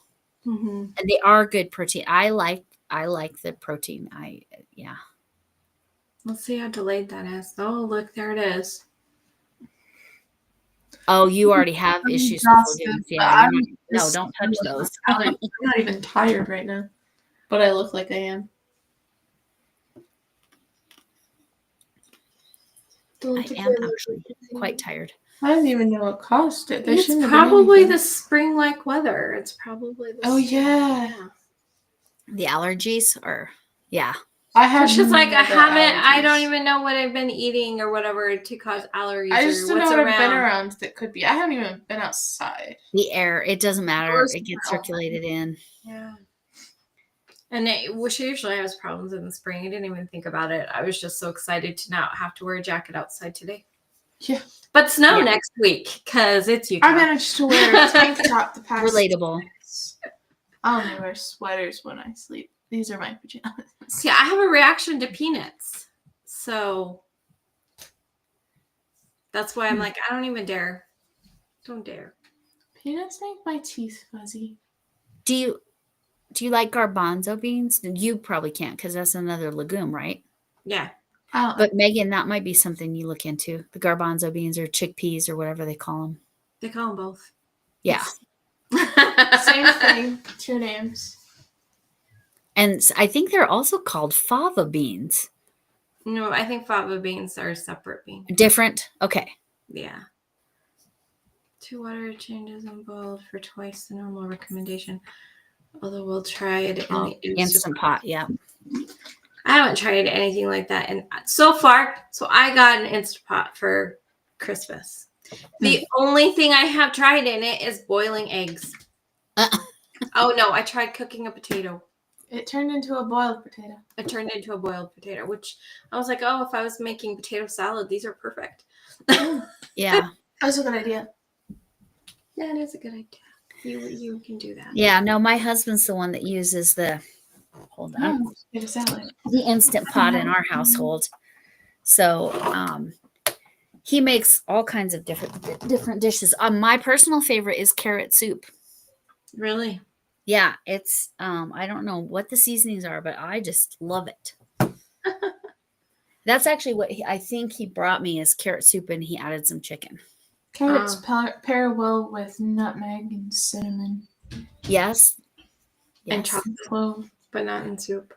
Mhm. And they are good protein. I like the protein. Yeah. Let's see how delayed that is. Oh, look, there it is. Oh, you already have I'm issues with exhausted, lagoons. but Yeah. I'm No, just don't touch feeling those. I'm not even tired right now, but I look like I am. I am actually quite tired. I didn't even know it cost it. They It's shouldn't have been probably anything. the spring-like weather. It's probably the Oh yeah. The allergies are, yeah. I have. It's just like I don't allergies. even know what I've been eating or whatever to cause allergies. I just or don't know what's what I've been around. around that could be. I haven't even been outside. The air, it doesn't matter. Doors It gets are open. circulated in. Yeah. And she usually has problems in the spring. I didn't even think about it. I was just so excited to not have to wear a jacket outside today. Yeah. But snow Yeah. next week because it's Utah. I managed to wear a tank top the past. Relatable. I only wear sweaters when I sleep. These are my pajamas. See, I have a reaction to peanuts. So that's why I'm like, I don't even dare. Don't dare. Peanuts make my teeth fuzzy. Do you like garbanzo beans? You probably can't because that's another legume, right? Yeah. But Megan, that might be something you look into. The garbanzo beans or chickpeas or whatever they call them. They call them both. Yeah. Same thing. Two names. And I think they're also called fava beans. No, I think fava beans are a separate bean. Different? Okay. Yeah. 2 water changes in boiled for twice the normal recommendation. Although we'll try it in the Instant pot. Yeah. I haven't tried anything like that. And so far, so I got an Instant Pot for Christmas. The only thing I have tried in it is boiling eggs. Oh no, I tried cooking a potato. It turned into a boiled potato. It turned into a boiled potato, which I was like, oh, if I was making potato salad, these are perfect. Yeah. That's a good idea. Yeah, it is a good idea. You can do that. Yeah. No, my husband's the one that uses the the Instant Pot in our household. So he makes all kinds of different dishes. My personal favorite is carrot soup. Really? Yeah, it's I don't know what the seasonings are, but I just love it. That's actually what I think he brought me is carrot soup, and he added some chicken. Carrots pair well with nutmeg and cinnamon. Yes. And chocolate clove, but not in soup.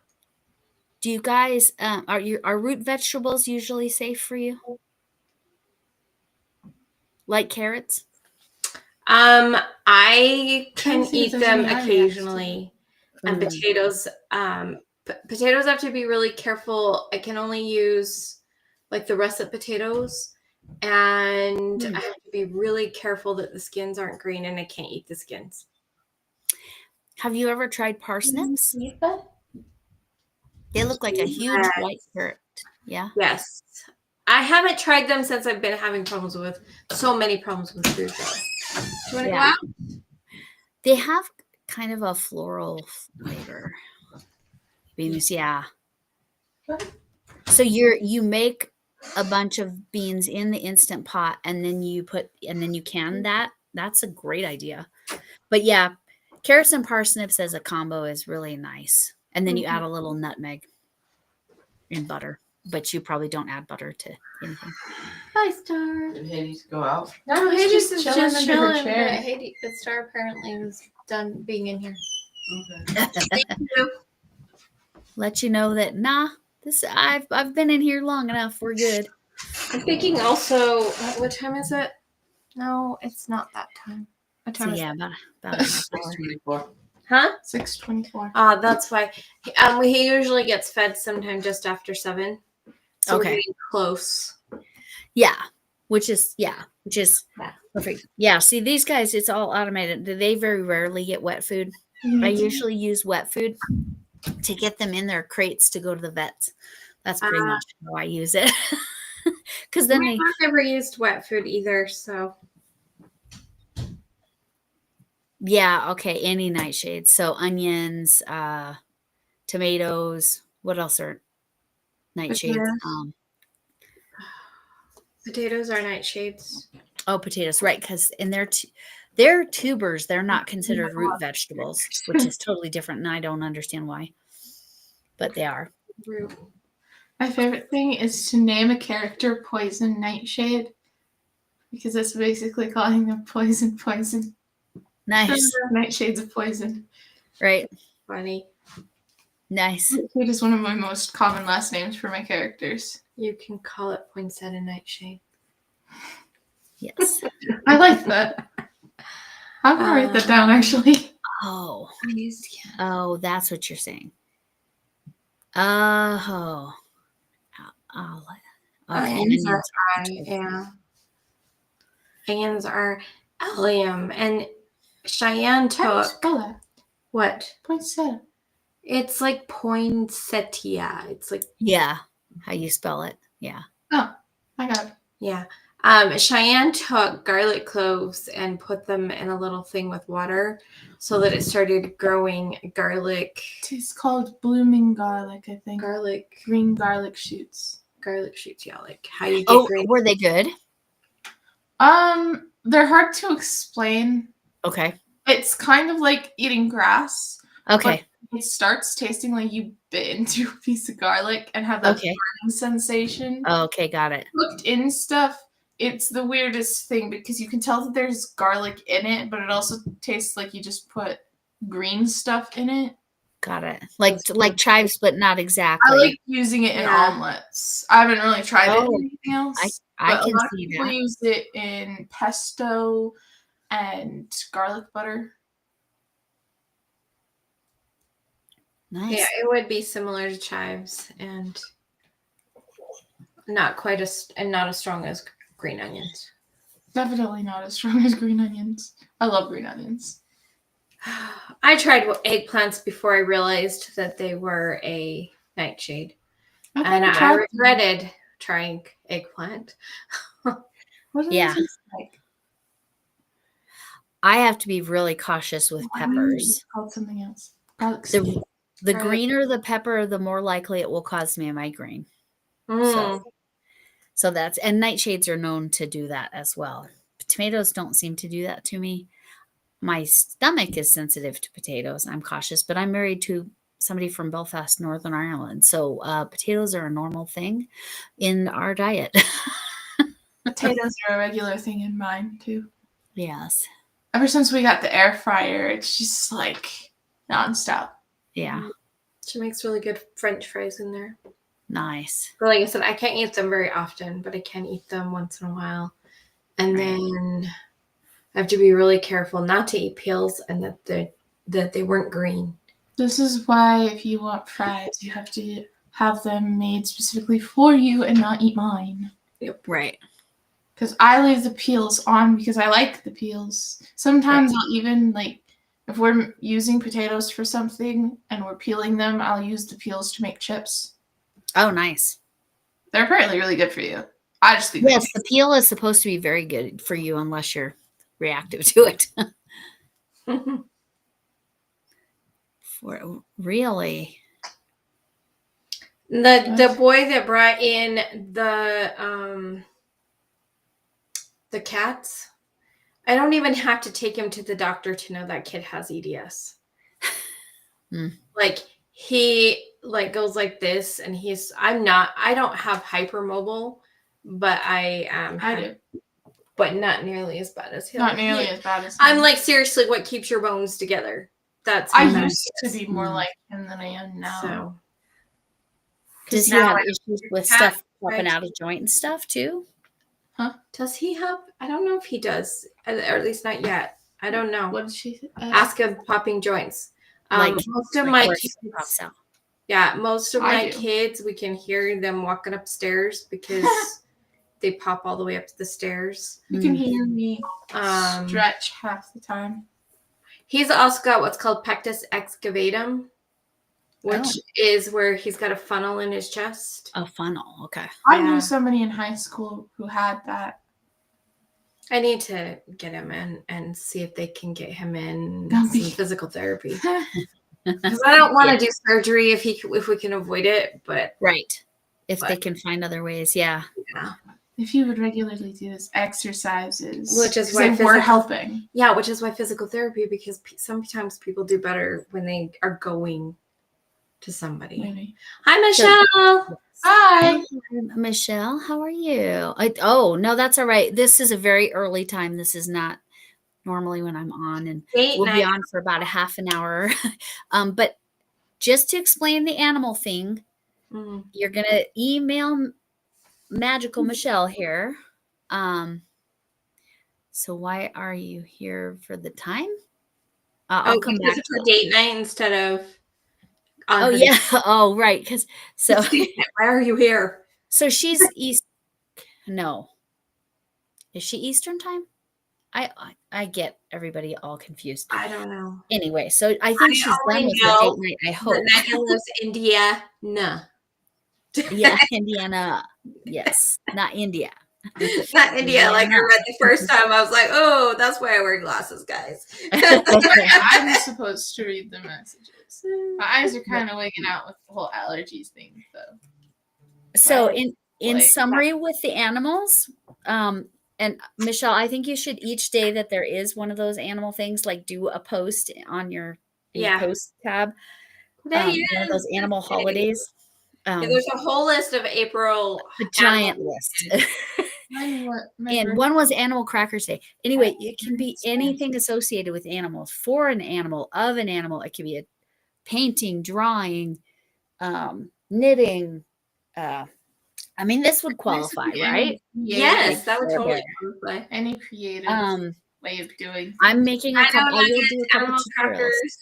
Do you guys are root vegetables usually safe for you? Like carrots? I can eat them occasionally. And potatoes, potatoes have to be really careful. I can only use like the russet potatoes, and I have to be really careful that the skins aren't green, and I can't eat the skins. Have you ever tried parsnips? They look like a huge white carrot. Yeah. Yes. I haven't tried them since I've been having problems with food. Do you want to go out? They have kind of a floral flavor. Beans, yeah. So you make a bunch of beans in the Instant Pot, and then you can that. That's a great idea. But yeah, carrots and parsnips as a combo is really nice. And then you add a little nutmeg and butter. But you probably don't add butter to anything. Hi, Star. Did Hades go out? No, Hades is just chilling. Her chair. But Star apparently was done being in here. Okay. Let you know that I've been in here long enough. We're good. I'm thinking also, what time is it? No, it's not that time. What time is it? About an hour. 6:24. Huh? 6:24. That's why. He usually gets fed sometime just after 7. So we're getting close. Yeah, which is perfect. Yeah, see these guys, it's all automated. They very rarely get wet food. I usually use wet food to get them in their crates to go to the vets. That's pretty much how I use it. Because then I've never used wet food either, so. Yeah, okay, any nightshades. So onions, tomatoes. What else are nightshades? Potatoes are nightshades. Oh, potatoes, right? Because they're They're tubers. They're not considered root vegetables, which is totally different, and I don't understand why. But they are. Root. My favorite thing is to name a character Poison Nightshade, because it's basically calling them poison. Nice. Nightshades of poison. Right. Funny. Nice. It is one of my most common last names for my characters. You can call it Poinsettia Nightshade. Yes. I like that. I'm gonna write that down, actually. Oh. I used yeah. Oh, that's what you're saying. Oh. Oh. Okay. Onions are yeah. Onions are allium, and Cheyenne How do you took spell that? what? Poinsettia. It's like poinsettia. It's like Yeah. How you spell it. Yeah. Oh, I got it. yeah. Cheyenne took garlic cloves and put them in a little thing with water so that it started growing garlic. It's called blooming garlic, I think. Garlic Green garlic shoots. shoots, yeah, like how you get Oh, green. were they good? They're hard to explain. Okay. It's kind of like eating grass. Okay. It starts tasting like you bit into a piece of garlic and have that Okay. burning sensation. Okay, got it. Cooked in stuff, it's the weirdest thing because you can tell that there's garlic in it, but it also tastes like you just put green stuff in it. Got it. Like chives, but not exactly. I like using it in omelets. I haven't really tried it in anything else. I but can a lot of see people that. use it in pesto and garlic butter. Nice. Yeah, it would be similar to chives and not quite not as strong as green onions. Definitely not as strong as green onions. I love green onions. I tried eggplants before I realized that they were a nightshade. And I regretted trying eggplant. What do Yeah. they taste like? I have to be really cautious with peppers. It's called something else. Garlic The greener the pepper, the more likely it will cause me a migraine. Mm. So that's, and nightshades are known to do that as well. Tomatoes don't seem to do that to me. My stomach is sensitive to potatoes. I'm cautious, but I'm married to somebody from Belfast, Northern Ireland. So potatoes are a normal thing in our diet. Potatoes are a regular thing in mine too. Yes. Ever since we got the air fryer, it's just like nonstop. Yeah. She makes really good French fries in there. Nice. But like I said, I can't eat them very often, but I can eat them once in a while. And then I have to be really careful not to eat peels and that they weren't green. This is why if you want fries, you have to have them made specifically for you and not eat mine. Yep. Right. Because I leave the peels on because I like the peels. Sometimes I'll even, like, if we're using potatoes for something and we're peeling them, I'll use the peels to make chips. Oh, nice. They're apparently really good for you. I just think Yes, the peel is supposed to be very good for you unless you're reactive to it. For really. The boy that brought in the cats, I don't even have to take him to the doctor to know that kid has EDS. Like he goes like this, and I don't have hypermobile, but I do. But not nearly as bad as him. Not nearly as bad as him. I'm like, seriously, what keeps your bones together? That's I used to be more like him than I am now. So does he have issues with stuff popping out of joint and stuff too? Huh? Does he have? I don't know if he does, or at least not yet. I don't know. What did she ask him? Popping joints. Most of my kids pops out. Yeah, most of my kids, we can hear them walking upstairs because they pop all the way up to the stairs. You can hear me stretch half the time. He's also got what's called pectus excavatum, which is where he's got a funnel in his chest. A funnel, okay. I knew somebody in high school who had that. I need to get him in and see if they can get him in some physical therapy. Because I don't want to do surgery if we can avoid it, but right. If they can find other ways, yeah. If you would regularly do this exercises, Which is 'cause why they were physical- helping. Yeah, which is why physical therapy, because sometimes people do better when they are going to somebody. Maybe. Hi, Michelle. Hi. Michelle, how are you? Oh, no, that's all right. This is a very early time. This is not normally when I'm on, and Date we'll be night. on for about a half an hour. But just to explain the animal thing, Mhm. you're going to email Magical Michelle here. So why are you here for the time? I'll come because back. it's a date night instead of. on Oh her yeah. Oh right. Because so date night. Why are you here? so she's East. No, is she Eastern time? I get everybody all confused. I don't know. Anyway, so I think she's done only with the know date night. I hope. But Megan lives India. No. Yeah, Indiana. Yes, not India. Not India. Like I Indiana. read the first time, I was like, oh, that's why I wear glasses, guys. I'm supposed to read the messages. My eyes are kind of wigging out with the whole allergies thing, though. So Wow. in Like- summary with the animals, and Michelle, I think you should each day that there is one of those animal things, like do a post on your Yeah. post tab. There One he of is. those animal holidays. Yeah, there's a whole list of April. A giant animal- list. My And one was Animal Crackers Day. Anyway, it can be anything associated with animals, for an animal, of an animal. It could be a painting, drawing, knitting. I mean, this would qualify, right? Yes, that would Like, totally there. qualify. Any creative way of doing. I'm making a I couple. know I will Nuggets, do a couple animal tutorials. crackers.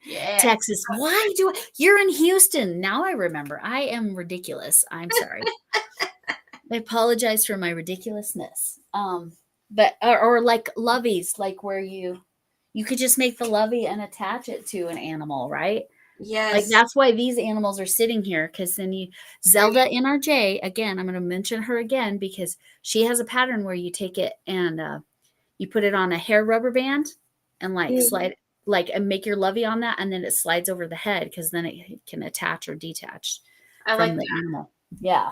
Yeah. Texas. Why do you're in Houston? Now I remember. I am ridiculous. I'm sorry. I apologize for my ridiculousness. But or like loveys, like where you could just make the lovey and attach it to an animal, right? Yes. Like that's why these animals are sitting here, because then you Zelda NRJ, again, I'm going to mention her again because she has a pattern where you take it and you put it on a hair rubber band and like slide like and make your lovey on that, and then it slides over the head because then it can attach or detach I from like the that. animal. Yeah.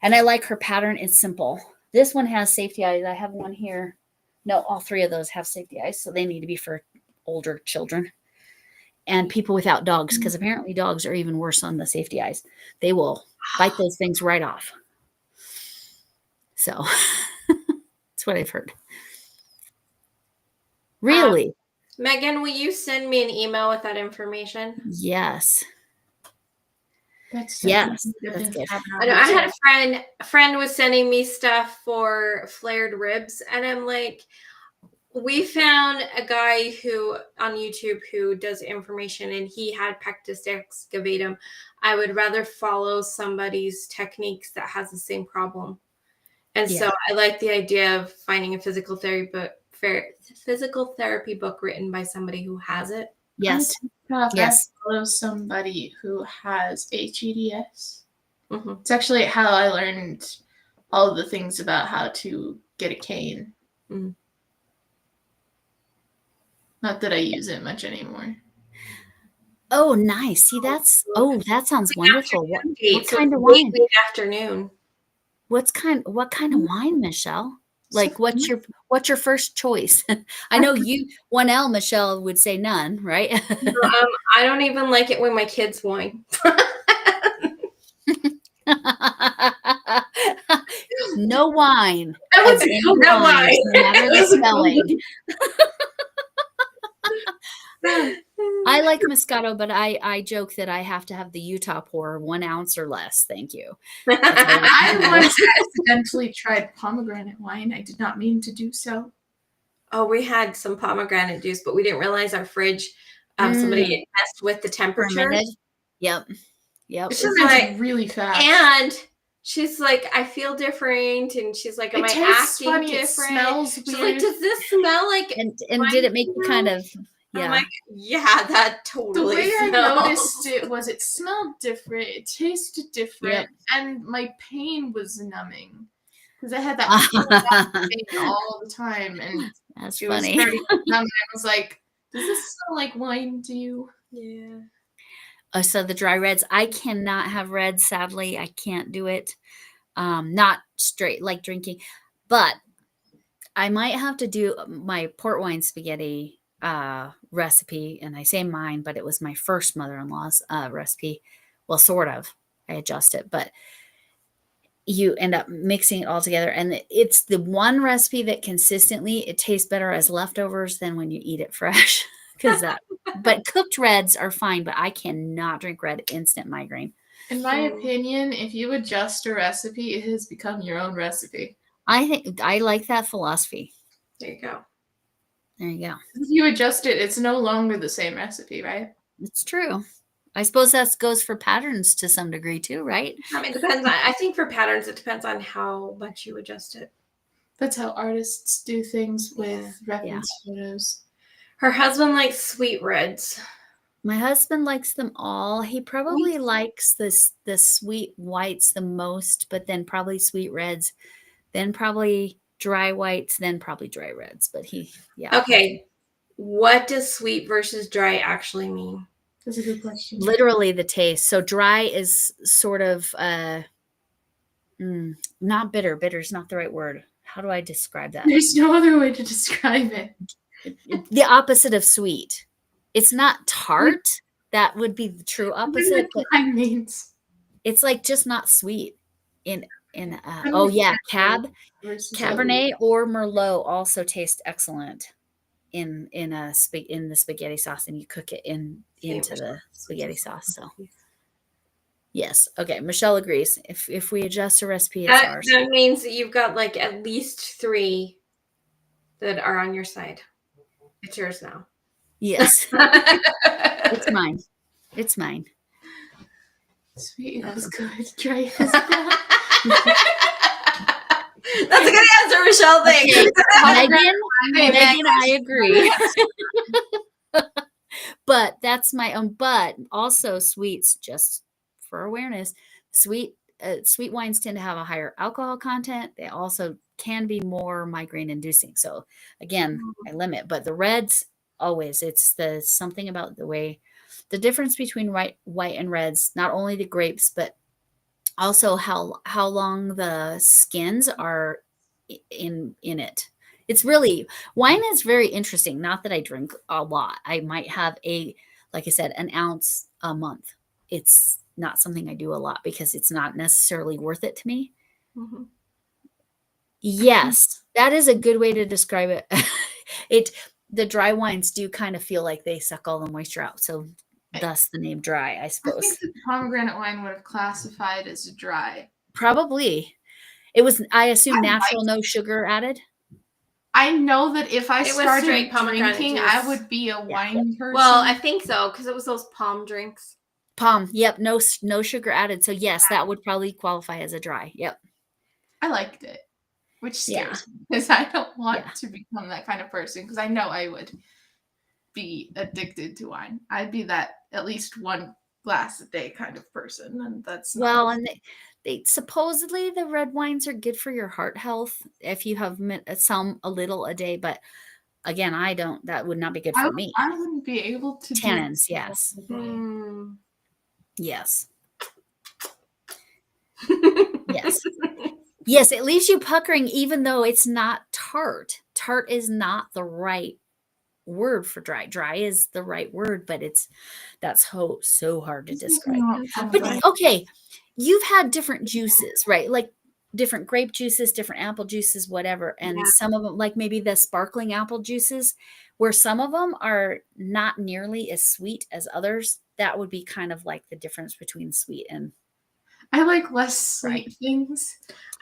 And I like her pattern. It's simple. This one has safety eyes. I have one here. No, all three of those have safety eyes, so they need to be for older children and people without dogs, because apparently dogs are even worse on the safety eyes. They will bite those things right off. So that's what I've heard. Really? Megan, will you send me an email with that information? Yes. That's Yes, definitely a that's good good. habit. I know I had a friend was sending me stuff for flared ribs, and I'm like, we found a guy who on YouTube who does information, and he had pectus excavatum. I would rather follow somebody's techniques that has the same problem. And so I like the idea of finding a physical therapy book written by somebody who has it. Yes. Yes. I follow somebody who has HEDS. Mm-hmm. It's actually how I learned all of the things about how to get a cane. Mm-hmm. Not that I use it much anymore. Oh, nice. See, that sounds wonderful. What So kind of it's wine? late afternoon. What kind of wine, Michelle? Like what's your first choice? I know you 1L Michelle would say none, right? I don't even like it when my kids whine. No wine. I would of say any no kind, wine. no matter the spelling. I like Moscato, but I joke that I have to have the Utah pour 1 ounce or less. Thank you. I once accidentally tried pomegranate wine. I did not mean to do so. Oh, we had some pomegranate juice, but we didn't realize our fridge. Somebody had messed with the temperature. Fermented. Yep. She's It like, fermented really fast. and she's like, I feel different, and she's like, am It I tastes acting funny. different? It smells She's weird. like, does this smell like? And did it make you kind of I'm like, yeah, that totally. The way I smells. noticed it was it smelled different, it tasted different, and my pain was numbing because I had that pain all the time, and That's it was funny. starting to numb. And I was like, "Does this smell like wine to you?" Yeah. So the dry reds, I cannot have reds. Sadly, I can't do it. not straight like drinking, but I might have to do my port wine spaghetti recipe. And I say mine, but it was my first mother-in-law's recipe. Well, sort of. I adjust it, but you end up mixing it all together. And it's the one recipe that consistently, it tastes better as leftovers than when you eat it fresh. But cooked reds are fine, but I cannot drink red, instant migraine. In my opinion, if you adjust a recipe, it has become your own recipe. I think I like that philosophy. There you go. There you go. If you adjust it, it's no longer the same recipe, right? It's true. I suppose that goes for patterns to some degree too, right? I mean, it depends on, I think for patterns, it depends on how much you adjust it. That's how artists do things with reference photos. Her husband likes sweet reds. My husband likes them all. He probably likes the sweet whites the most, but then probably sweet reds, then probably dry whites, then probably dry reds. But Okay. What does sweet versus dry actually mean? That's a good question. Literally the taste. So dry is sort of not bitter. Bitter is not the right word. How do I describe that? There's no other way to describe it. The opposite of sweet. It's not tart. That would be the true opposite. But means it's like just not sweet. Cabernet or Merlot also taste excellent in the spaghetti sauce, and you cook it into the spaghetti sauce. So yes, okay. Michelle agrees. If we adjust a recipe, it's ours. That means that you've got like at least 3 that are on your side. It's yours now. Yes, it's mine. It's mine. Sweet is good. Dry is bad. That's a good answer, Michelle. Thanks. Megan, I agree. But that's my own. But also sweets, just for awareness, sweet wines tend to have a higher alcohol content. They also can be more migraine inducing. So again, I limit. But the reds, always, it's something about the difference between white and reds. Not only the grapes, but also how long the skins are in it. It's really, wine is very interesting. Not that I drink a lot. I might have like I said, an ounce a month. It's not something I do a lot because it's not necessarily worth it to me. Mm-hmm. Yes, that is a good way to describe it. The dry wines do kind of feel like they suck all the moisture out. So thus the name dry, I suppose. I think the pomegranate wine would have classified as dry. Probably. It was, I assume, natural, no sugar added. I know that if I started juice. drinking, I would be a wine person. Well, I think so, because it was those palm drinks. Palm, yep, no sugar added. So yes, that would probably qualify as a dry. Yep. I liked it, which scares me because I don't want to become that kind of person, because I know I would be addicted to wine. I'd be that at least 1 glass a day kind of person, and that's not and they supposedly the red wines are good for your heart health if you have a little a day, but again, I don't. That would not be good for me. I wouldn't be able to. Tannins, yes. Yes. Yes. Yes, it leaves you puckering, even though it's not tart. Tart is not the right word for dry. Dry is the right word, but that's so hard to describe. But okay, you've had different juices, right? Like different grape juices, different apple juices, whatever. And some of them, like maybe the sparkling apple juices, where some of them are not nearly as sweet as others. That would be kind of like the difference between sweet and. I like less sweet things.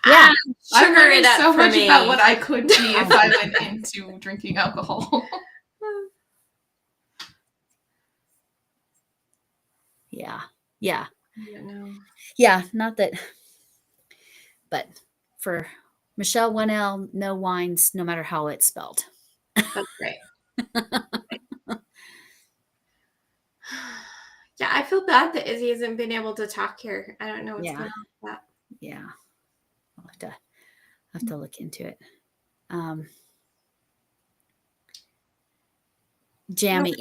Yeah, I learned so much about what I could be if I went into drinking alcohol. Yeah. Yeah, Not that. But for Michelle 1L, no wines, no matter how it's spelled. That's great. Yeah, I feel bad that Izzy hasn't been able to talk here. I don't know what's going on with that. Yeah. I'll have to look into it. Jammy,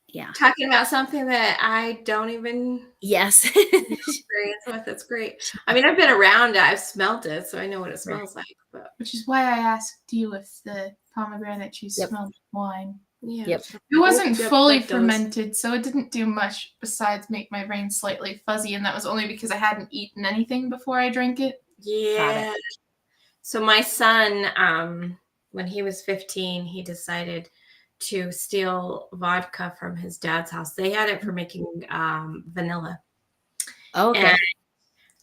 Yeah. Talking about something that I don't even Yes. experience with. That's great. I mean, I've been around it. I've smelled it, so I know what it smells like. But Which is why I asked you if the pomegranate juice Yep. smelled like wine. yeah. Yep. It wasn't Yep, fully that does. fermented, so it didn't do much besides make my brain slightly fuzzy, and that was only because I hadn't eaten anything before I drank it. Yeah. So my son, when he was 15, he decided to steal vodka from his dad's house. They had it for making vanilla. Okay. And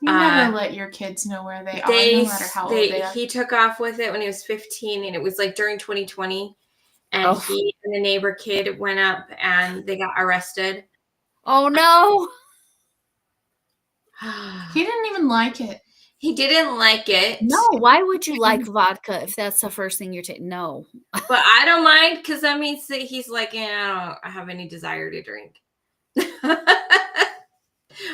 You never let your kids know where they are, no matter how old they are. he took off with it when he was 15, and it was like during 2020. And Oh. he and the neighbor kid went up and they got arrested. Oh no. He didn't even like it. He didn't like it. No, why would you like vodka if that's the first thing you're taking? No. But I don't mind, because that means that he's like, I don't have any desire to drink.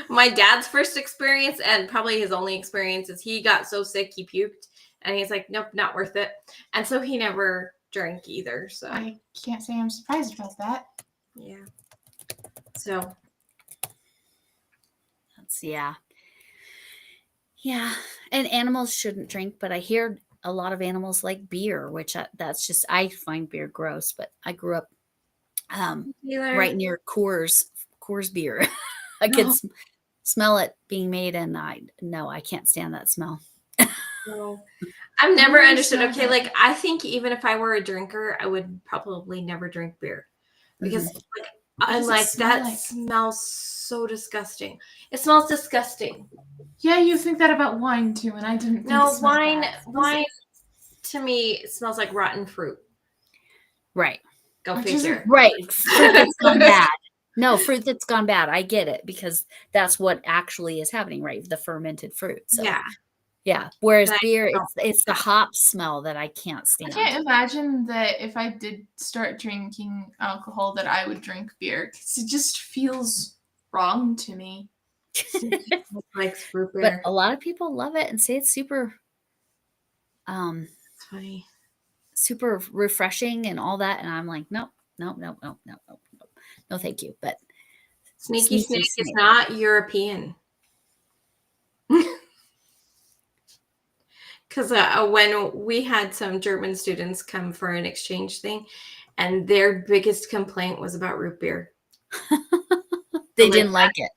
My dad's first experience, and probably his only experience, is he got so sick he puked, and he's like, nope, not worth it. And so he never drank either. So I can't say I'm surprised about that. yeah. So That's yeah. And animals shouldn't drink, but I hear a lot of animals like beer, which that's just, I find beer gross, but I grew up right near Coors beer. I could smell it being made, and I can't stand that smell. No. I've never understood. Okay, like I think even if I were a drinker, I would probably never drink beer, because like I'm like, that smells so disgusting. It smells disgusting. Yeah, you think that about wine too, and I didn't think No, it smelled wine bad. to me smells like rotten fruit. Right. Go figure. Right. Fruit that's gone bad. No, fruit that's gone bad. I get it, because that's what actually is happening, right? The fermented fruit. So yeah. Whereas beer, it's the hop smell that I can't stand. I can't imagine that if I did start drinking alcohol that I would drink beer, because it just feels wrong to me. Like fruit beer. But a lot of people love it and say it's super It's funny. super refreshing and all that, and I'm like, no, thank you. But Sneaky Snake is not European. Because when we had some German students come for an exchange thing, and their biggest complaint was about root beer. They didn't like it.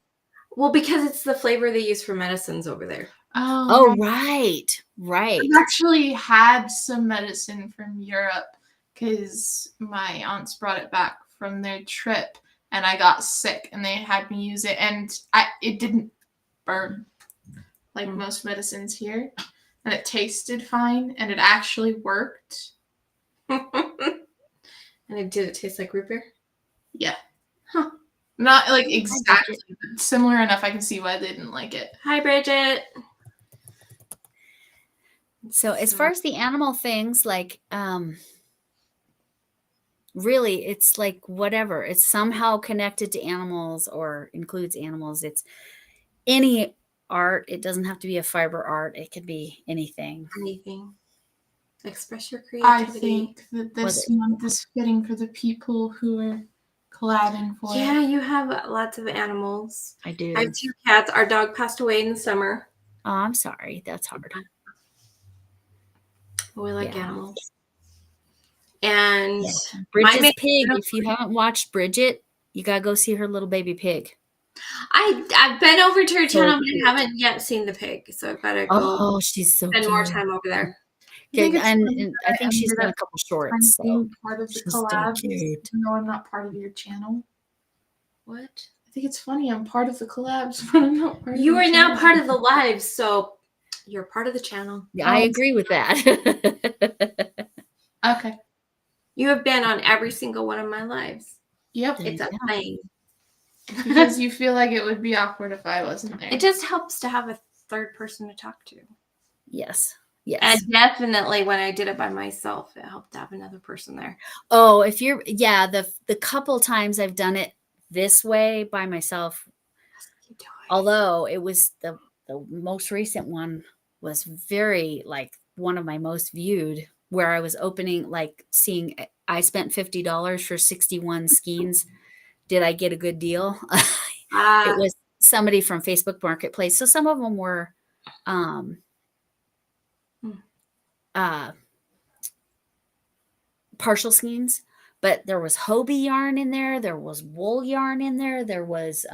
Well, because it's the flavor they use for medicines over there. Oh, right. I've actually had some medicine from Europe because my aunts brought it back from their trip, and I got sick, and they had me use it, and it didn't burn like most medicines here, and it tasted fine, and it actually worked. And did it taste like root beer? Yeah. Huh. Not like exactly, but similar enough I can see why they didn't like it. Hi, Bridget. So as far as the animal things, like really, it's like whatever. It's somehow connected to animals or includes animals. It's any art. It doesn't have to be a fiber art. It could be anything. Anything. Express your creativity. I think that this month is fitting for the people who are collabing for it. Yeah, you have lots of animals. I do. I have 2 cats. Our dog passed away in the summer. Oh, I'm sorry. That's hard. We like animals. And Bridget's pig. If you haven't watched Bridget, you gotta go see her little baby pig. I've been over to her channel, but I haven't yet seen the pig, so I've got to go. Oh, she's so spend cute. more time over there. And I think she's done a couple shorts. So part of the she's collab. so cute. No, I'm not part of your channel. What? I think it's funny. I'm part of the collabs, but I'm not part of You your are now channel. part of the lives, so you're part of the channel. Yeah, I agree with that. Okay. You have been on every single one of my lives. Yep. It's a thing. Because you feel like it would be awkward if I wasn't there. It just helps to have a third person to talk to. Yes. And definitely when I did it by myself, it helped to have another person there. Oh, if you're, the couple times I've done it this way by myself, although it was the most recent one was very like one of my most viewed, where I was opening, like seeing, I spent $50 for 61 skeins Did I get a good deal? It was somebody from Facebook Marketplace. So some of them were partial skeins, but there was Hobie yarn in there. There was wool yarn in there. There was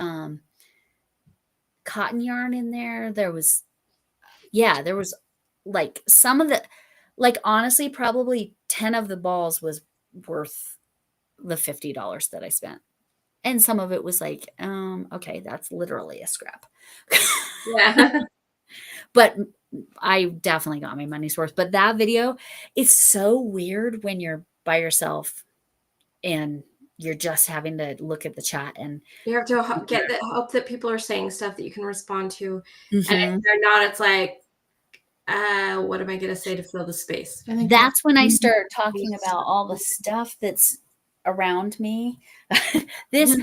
cotton yarn in there. There was like some of the, like honestly, probably 10 of the balls was worth the $50 that I spent. And some of it was like, okay, that's literally a scrap. Yeah. But I definitely got my money's worth. But that video, it's so weird when you're by yourself and you're just having to look at the chat, and You have to hope that people are saying stuff that you can respond to. Mhm. And if they're not, it's like, what am I going to say to fill the space? I think that's when I start talking about all the stuff that's around me. this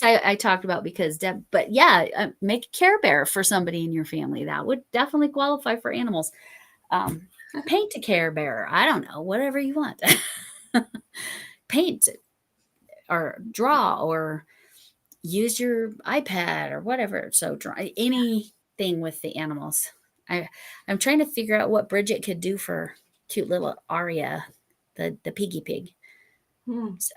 I talked about because Deb, but yeah, make a Care Bear for somebody in your family. That would definitely qualify for animals. Paint a Care Bear. I don't know, whatever you want. Paint or draw or use your iPad or whatever. So draw anything with the animals. I'm trying to figure out what Bridget could do for cute little Aria, the piggy pig. So,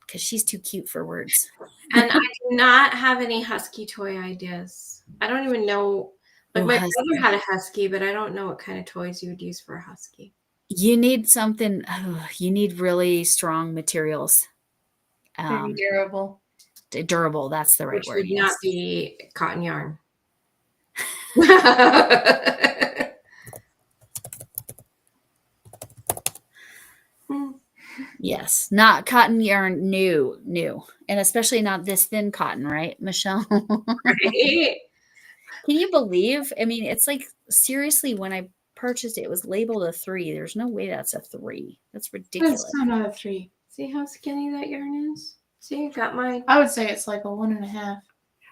because she's too cute for words. And I do not have any husky toy ideas. I don't even know. Like my brother had a husky, but I don't know what kind of toys you would use for a husky. You need something. You need really strong materials. very durable. Durable. That's the right Which word. would not be cotton yarn. Yes, not cotton yarn, new, and especially not this thin cotton, right, Michelle? Right? Can you believe? I mean, it's like seriously, when I purchased it, it was labeled a 3. There's no way that's a 3. That's ridiculous. It's not a 3. See how skinny that yarn is? See, you got mine. I would say it's like a 1.5.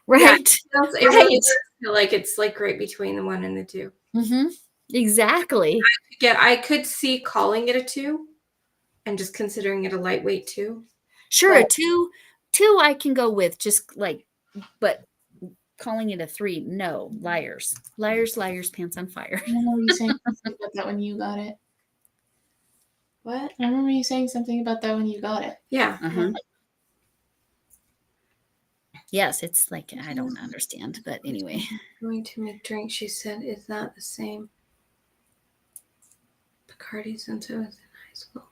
Right. Yeah, it really does feel like it's like right between the 1 and the 2. Mm-hmm. Exactly. I could see calling it a 2 and just considering it a lightweight 2. Sure, but two I can go with, just like, but calling it a 3, no. Liars, pants on fire. I remember you saying something about that when you got it. What? I remember you saying something about that when you got it. Yeah. Uh-huh. Yes, it's like, I don't understand, but anyway. Going to make drinks, she said, is not the same. Bacardi since I was in high school.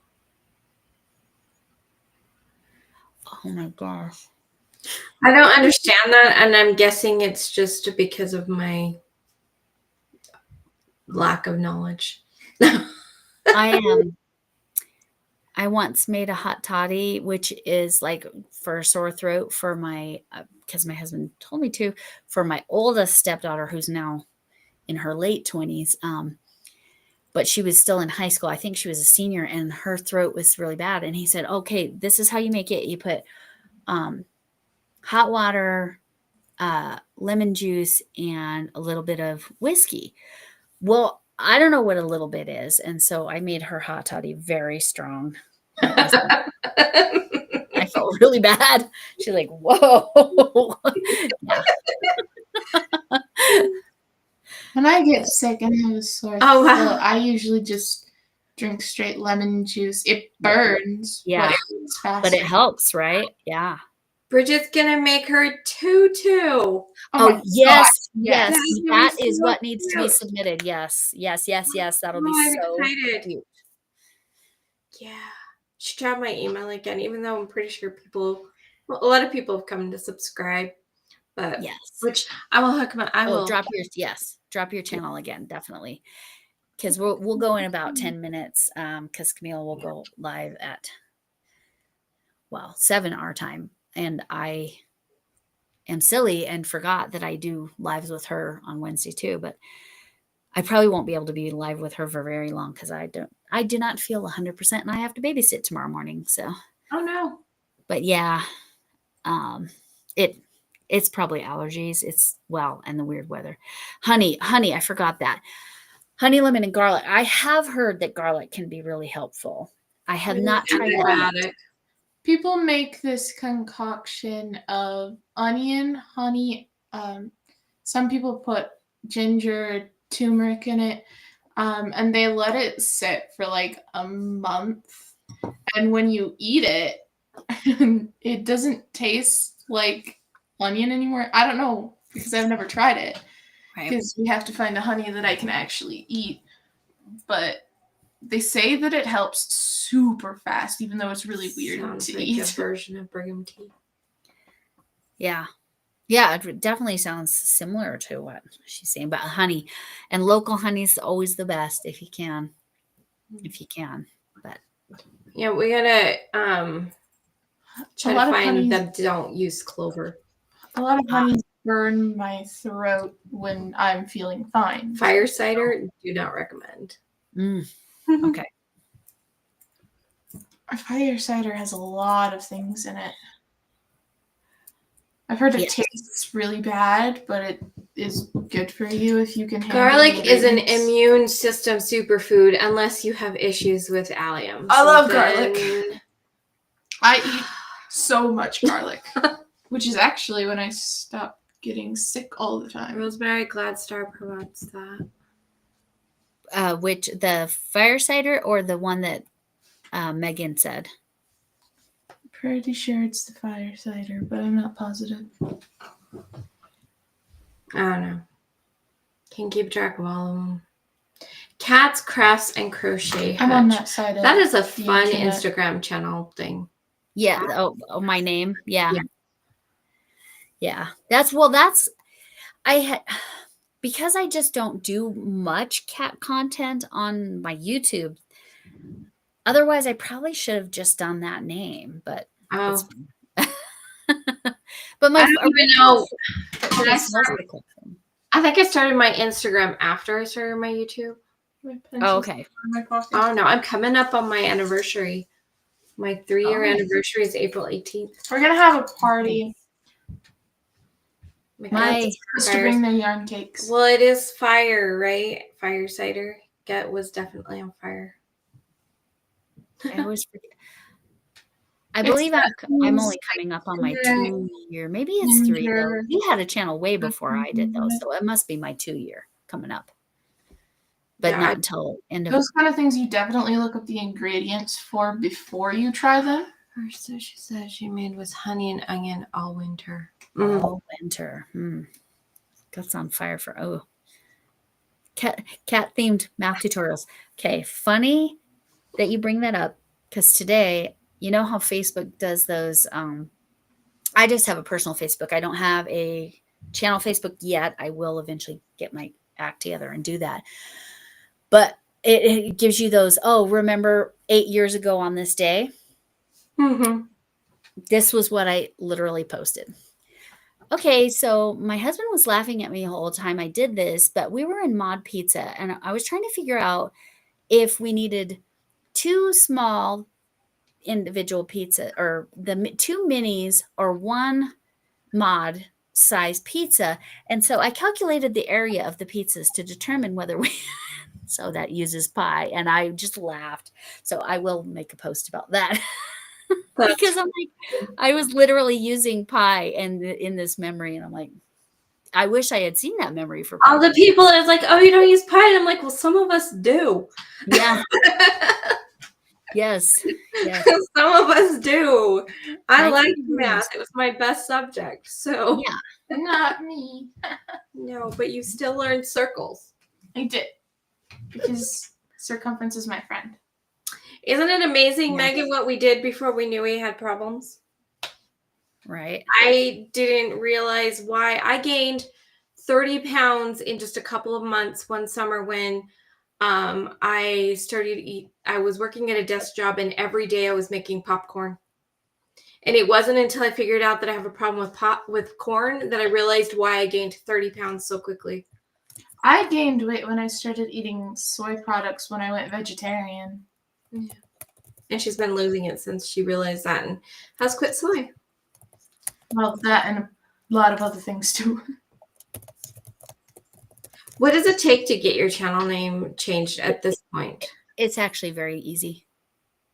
Oh my gosh. I don't understand that, and I'm guessing it's just because of my lack of knowledge. I once made a hot toddy, which is like for a sore throat for my, because my husband told me to, for my oldest stepdaughter, who's now in her late 20s. But she was still in high school. I think she was a senior, and her throat was really bad. And he said, okay, this is how you make it. You put hot water, lemon juice, and a little bit of whiskey. Well, I don't know what a little bit is. And so I made her hot toddy very strong. I felt really bad. She's like, whoa. When I get sick and have a sore throat, I usually just drink straight lemon juice. It burns. Yeah. But it helps, right? Yeah. Bridget's gonna make her tutu. Oh, yes. Yes. That is what needs to be submitted. Yes. That'll be so cute. Yeah. She tried my email again, even though I'm pretty sure a lot of people have come to subscribe. But yes, which I will hook them. I will drop your channel again, definitely. Because we'll go in about 10 minutes. Because Camille will go live at 7 our time. And I am silly and forgot that I do lives with her on Wednesday too, but I probably won't be able to be live with her for very long because I do not feel 100%, and I have to babysit tomorrow morning. So, oh no, but yeah, it's probably allergies. And the weird weather. Honey, I forgot that. Honey, lemon, and garlic. I have heard that garlic can be really helpful. I have not tried that. People make this concoction of onion, honey. Some people put ginger, turmeric in it, and they let it sit for like a month. And when you eat it, it doesn't taste like onion anymore. I don't know because I've never tried it. Right. Because we have to find a honey that I can actually eat. But they say that it helps super fast, even though it's really weird Sounds to like eat. a version of Brigham tea. Yeah. Yeah, it definitely sounds similar to what she's saying about honey. And local honey is always the best if you can. If you can. But Yeah, we gotta try lot to of find honeys- that don't use clover. A lot of honeys burn my throat when I'm feeling fine. Fire cider, do not recommend. okay. Fire cider has a lot of things in it. I've heard it Yes. tastes really bad, but it is good for you if you can handle Garlic the is an ingredients. immune system superfood unless you have issues with allium. I love then- garlic. I eat so much garlic, which is actually when I stopped getting sick all the time. Rosemary Gladstar promotes that. Which the fire cider or the one that Megan said? Pretty sure it's the fire cider, but I'm not positive. I don't know. Can't keep track of all of them. Cats, Crafts, and Crochet I'm on Hutch. that side of That is a the fun internet. Instagram channel thing. Yeah. Oh, my name. Yeah. Yeah. Yeah. Because I just don't do much cat content on my YouTube. Otherwise, I probably should have just done that name, but Oh, but my I don't even know. Did I I think I started my Instagram after I started my YouTube. My Oh, pencil's okay. in my pocket. Oh no, I'm coming up on my anniversary. My 3-year Oh. anniversary is April 18th. We're gonna have a party. My My- cat's Just to fire. bring the yarn cakes. Well, it is fire, right? Fire cider. Get was definitely on fire. I always forget. I It's believe I'm means only coming up on my ginger- 2-year. Maybe it's 3 though. ginger. You had a channel way before I did though, Mhm. so it must be my 2-year coming up. But Yeah, not until end of Those kind of things you definitely look up the ingredients for before you try them. First dish she said she made was honey and onion all winter. all winter. That's on fire for cat themed math tutorials. Okay, funny that you bring that up because today, you know how Facebook does those. I just have a personal Facebook. I don't have a channel Facebook yet. I will eventually get my act together and do that. But it gives you those. Oh, remember 8 years ago on this day? Mm-hmm. This was what I literally posted. Okay, so my husband was laughing at me the whole time I did this, but we were in Mod Pizza and I was trying to figure out if we needed 2 small individual pizza or the 2 minis or 1 mod size pizza. And so I calculated the area of the pizzas to determine whether we so that uses pie, and I just laughed. So I will make a post about that. Because I'm like, I was literally using pie in this memory, and I'm like, I wish I had seen that memory for All the people is like, oh, you don't use pie. And I'm like, well, some of us do. Yeah. Yes. Yes. Some of us do. I I like think math. It was my best subject. So Yeah. Not me. no, but you still learned circles. I did. Because circumference is my friend. Isn't it amazing, Yeah. Megan, what we did before we knew we had problems? Right. I didn't realize why I gained 30 pounds in just a couple of months one summer when I started I was working at a desk job and every day I was making popcorn. And it wasn't until I figured out that I have a problem with corn that I realized why I gained 30 pounds so quickly. I gained weight when I started eating soy products when I went vegetarian. And she's been losing it since she realized that and has quit soy. Well, that and a lot of other things too. What does it take to get your channel name changed at this point? It's actually very easy.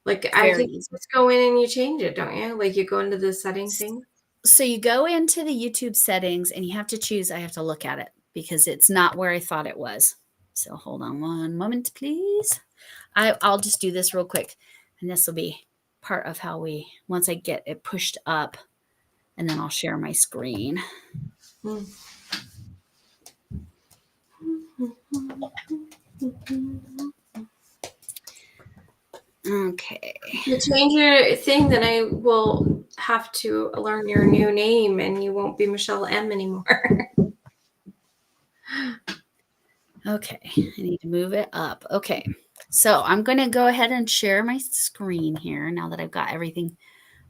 Like I Very think you easy. just go in and you change it, don't you? Like you go into the setting thing. So you go into the YouTube settings and you have to choose. I have to look at it because it's not where I thought it was. So hold on one moment, please. I'll just do this real quick, and this will be part of how once I get it pushed up, and then I'll share my screen. Okay. You change your thing, then I will have to learn your new name, and you won't be Michelle M anymore. Okay, I need to move it up. Okay, so I'm going to go ahead and share my screen here now that I've got everything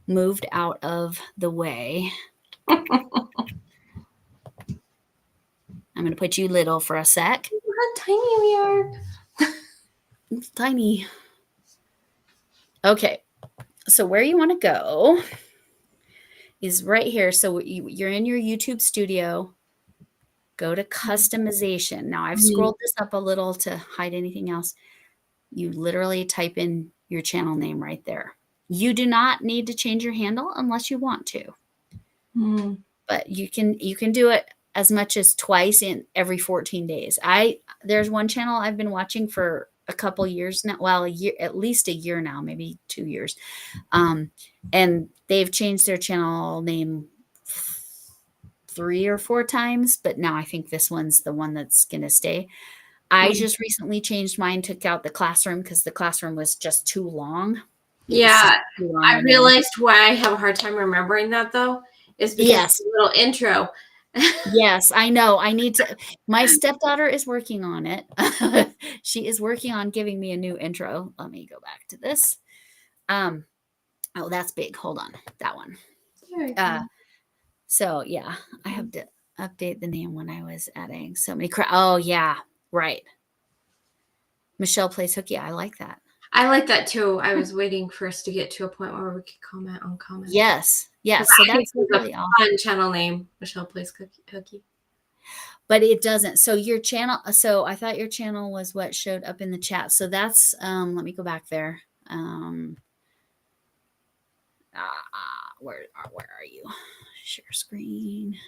moved out of the way. I'm going to put you little for a sec. Look how tiny we are. It's tiny. Okay, so where you want to go is right here. So you're in your YouTube studio. Go to customization. Now I've scrolled this up a little to hide anything else. You literally type in your channel name right there. You do not need to change your handle unless you want to. But you can do it as much as twice in every 14 days. There's one channel I've been watching for a couple years now. Well, at least a year now, maybe 2 years. And they've changed their channel name 3 or 4 times, but now I think this one's the one that's going to stay. I just recently changed mine, took out the classroom because the classroom was just too long. Yeah, I realized why I have a hard time remembering that though is because the little intro. Yes, I know. I need to. My stepdaughter is working on it. She is working on giving me a new intro. Let me go back to this. Oh, that's big. Hold on, that one. So yeah, I have to update the name when I was adding so many. Oh yeah, right. Michelle Plays Hooky. I like that. I like that too. I was waiting for us to get to a point where we could comment on comments. Yes. So that's really awesome. Fun channel name, Michelle Plays Hooky. But it doesn't. So your channel. So I thought your channel was what showed up in the chat. So that's. Let me go back there. Where are you? Share screen.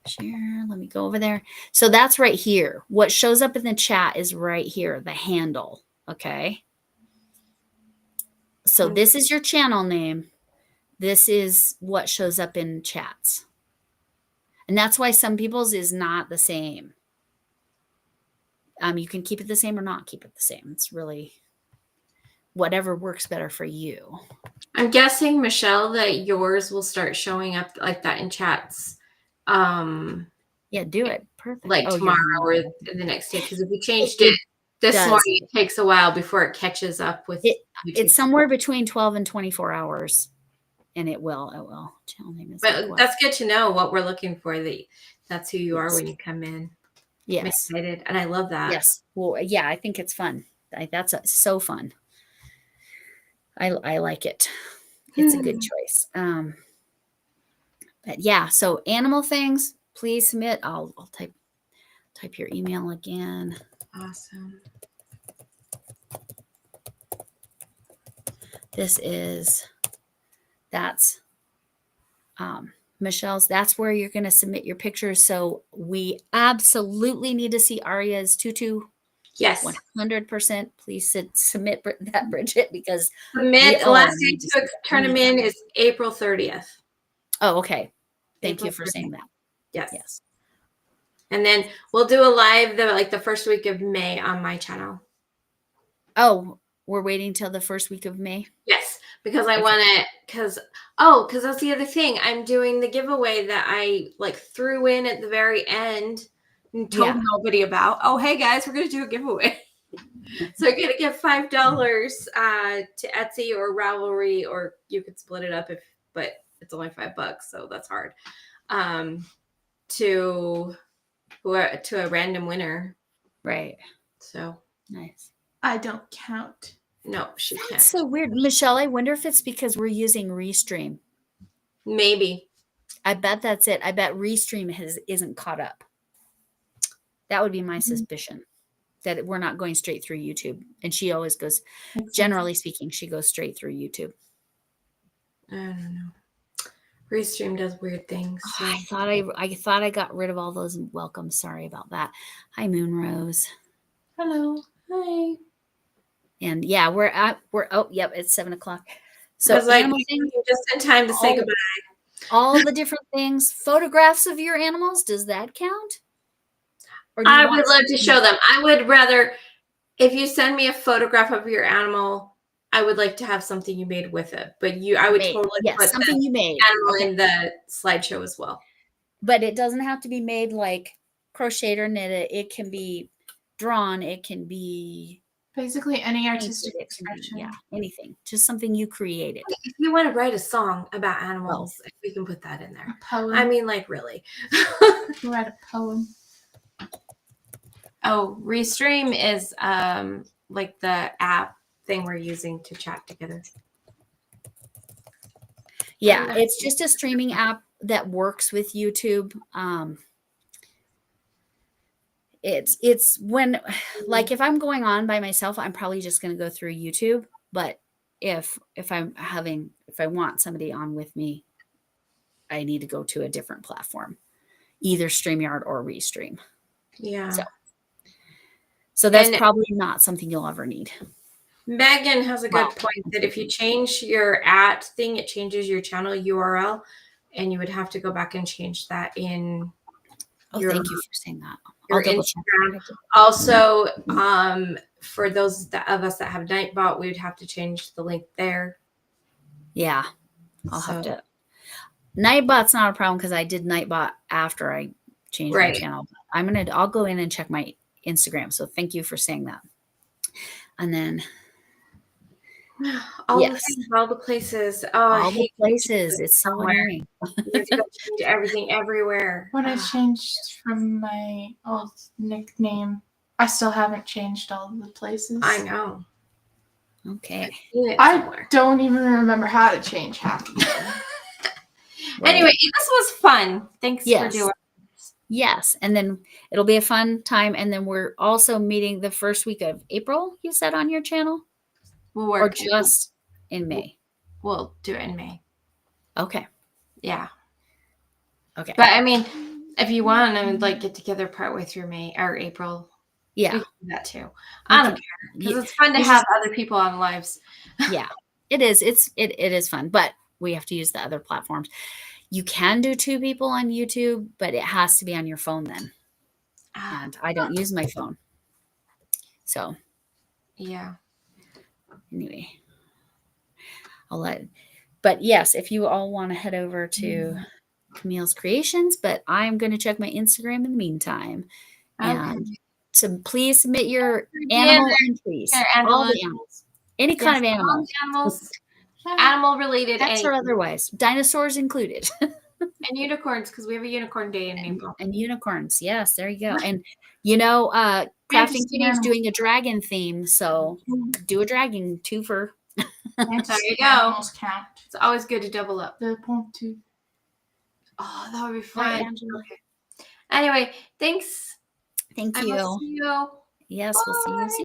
Share. Let me go over there. So that's right here. What shows up in the chat is right here. The handle. Okay. So this is your channel name. This is what shows up in chats. And that's why some people's is not the same. You can keep it the same or not keep it the same. It's really whatever works better for you. I'm guessing, Michelle, that yours will start showing up like that in chats. Yeah, do it. Perfect. Like tomorrow or the next day. Because if we changed it this morning, it takes a while before it catches up with it. It's somewhere between 12 and 24 hours. And it will. Channel name is. But that's good to know what we're looking for. That's who you are when you come in. Yes. I'm excited, and I love that. Yes. Well, yeah, I think it's fun. That's so fun. I like it. It's a good choice. But yeah, so animal things, please submit. I'll type your email again. Awesome. That's Michelle's. That's where you're going to submit your pictures. So we absolutely need to see Aria's tutu. Yes. 100%. Please submit that, Bridget, because submit. The last day to turn them in is April 30th. Oh, okay. Thank you for saying that. Yes. And then we'll do a live the first week of May on my channel. Oh, we're waiting till the first week of May? Yes, because I want it, because that's the other thing. I'm doing the giveaway that I threw in at the very end and told nobody about. Oh, hey guys, we're going to do a giveaway. So you're going to get $5 to Etsy or Ravelry, or you could split it up but it's only $5, so that's hard. To a random winner. Right. So nice. I don't count. No, she can't. That's so weird. Michelle, I wonder if it's because we're using Restream. Maybe. I bet that's it. I bet Restream isn't caught up. That would be my suspicion. that we're not going straight through YouTube. And she always goes, Makes sense. generally speaking, she goes straight through YouTube. I don't know. Restream does weird things. So. I thought I got rid of all those welcomes. Sorry about that. Hi, Moonrose. Hello. Hi. And yeah, yep, it's 7:00. So I was like, animal things, just in time to say goodbye. all the different things, photographs of your animals, does that count? Or do you I want would love to something- show them. I would rather, if you send me a photograph of your animal, I would like to have something you made with it. But I would Made. totally Yes, put something the you made. animal Okay. in the slideshow as well. But it doesn't have to be made like crocheted or knitted. It can be drawn. It can be Basically, any painted, artistic it can be, expression. yeah, anything. Just something you created. If you want to write a song about animals, we can put that in A there. poem. I mean, like, really. Write a poem. Oh, Restream is like the app thing we're using to chat together. Yeah, it's just a streaming app that works with YouTube. It's when, like, if I'm going on by myself, I'm probably just going to go through YouTube. But if I want somebody on with me, I need to go to a different platform, either StreamYard or Restream. Yeah. So that's And- probably not something you'll ever need. Megan has a good Wow. point that if you change your @ thing, it changes your channel URL, and you would have to go back and change that in Oh, your, thank you for saying that. your I'll double check. Instagram. Also, for those of us that have Nightbot, we would have to change the link there. Yeah, I'll have So- to. Nightbot's not a problem because I did Nightbot after I changed Right. my channel. I'll go in and check my Instagram. So thank you for saying that. And then All Yes. the things, all the places. Oh, I all the hate places. It's so somewhere. annoying. you have to go change everything everywhere. When I Ah. changed from my old nickname, I still haven't changed all of the places. I know. Okay. I've seen it I somewhere. don't even remember how to change half of them. Right. Anyway, this was fun. Thanks for Yes. doing. Yes. And then it'll be a fun time. And then we're also meeting the first week of April, you said on your channel? We'll Or work. just in May? We'll do it in May. Okay. Yeah. Okay. But I mean, if you want to like get together partway through May or April, we Yeah. can do that too. I don't care because Yeah. it's fun to It's have other people on lives. Yeah, it is. It is fun, but we have to use the other platforms. You can do 2 people on YouTube, but it has to be on your phone then. And I don't use my phone. So Yeah. anyway, but yes, if you all want to head over to Camille's Creations, but I'm going to check my Instagram in the meantime. And so please submit your animal entries. Your All animal the animals. Any kind of animal. Animals, animal related, Pets or otherwise. Dinosaurs included. and unicorns because we have a unicorn day in April. And unicorns. Yes, there you go. And Crafting Fantasy Kitty is animals. doing a dragon theme. So do a dragon twofer. Fantasy you go. animals count. It's always good to double up. The point two. Oh, that would be Bye, fun. Angela. Anyway, thanks. Thank I will you. see you. Yes, we'll see you Bye. soon.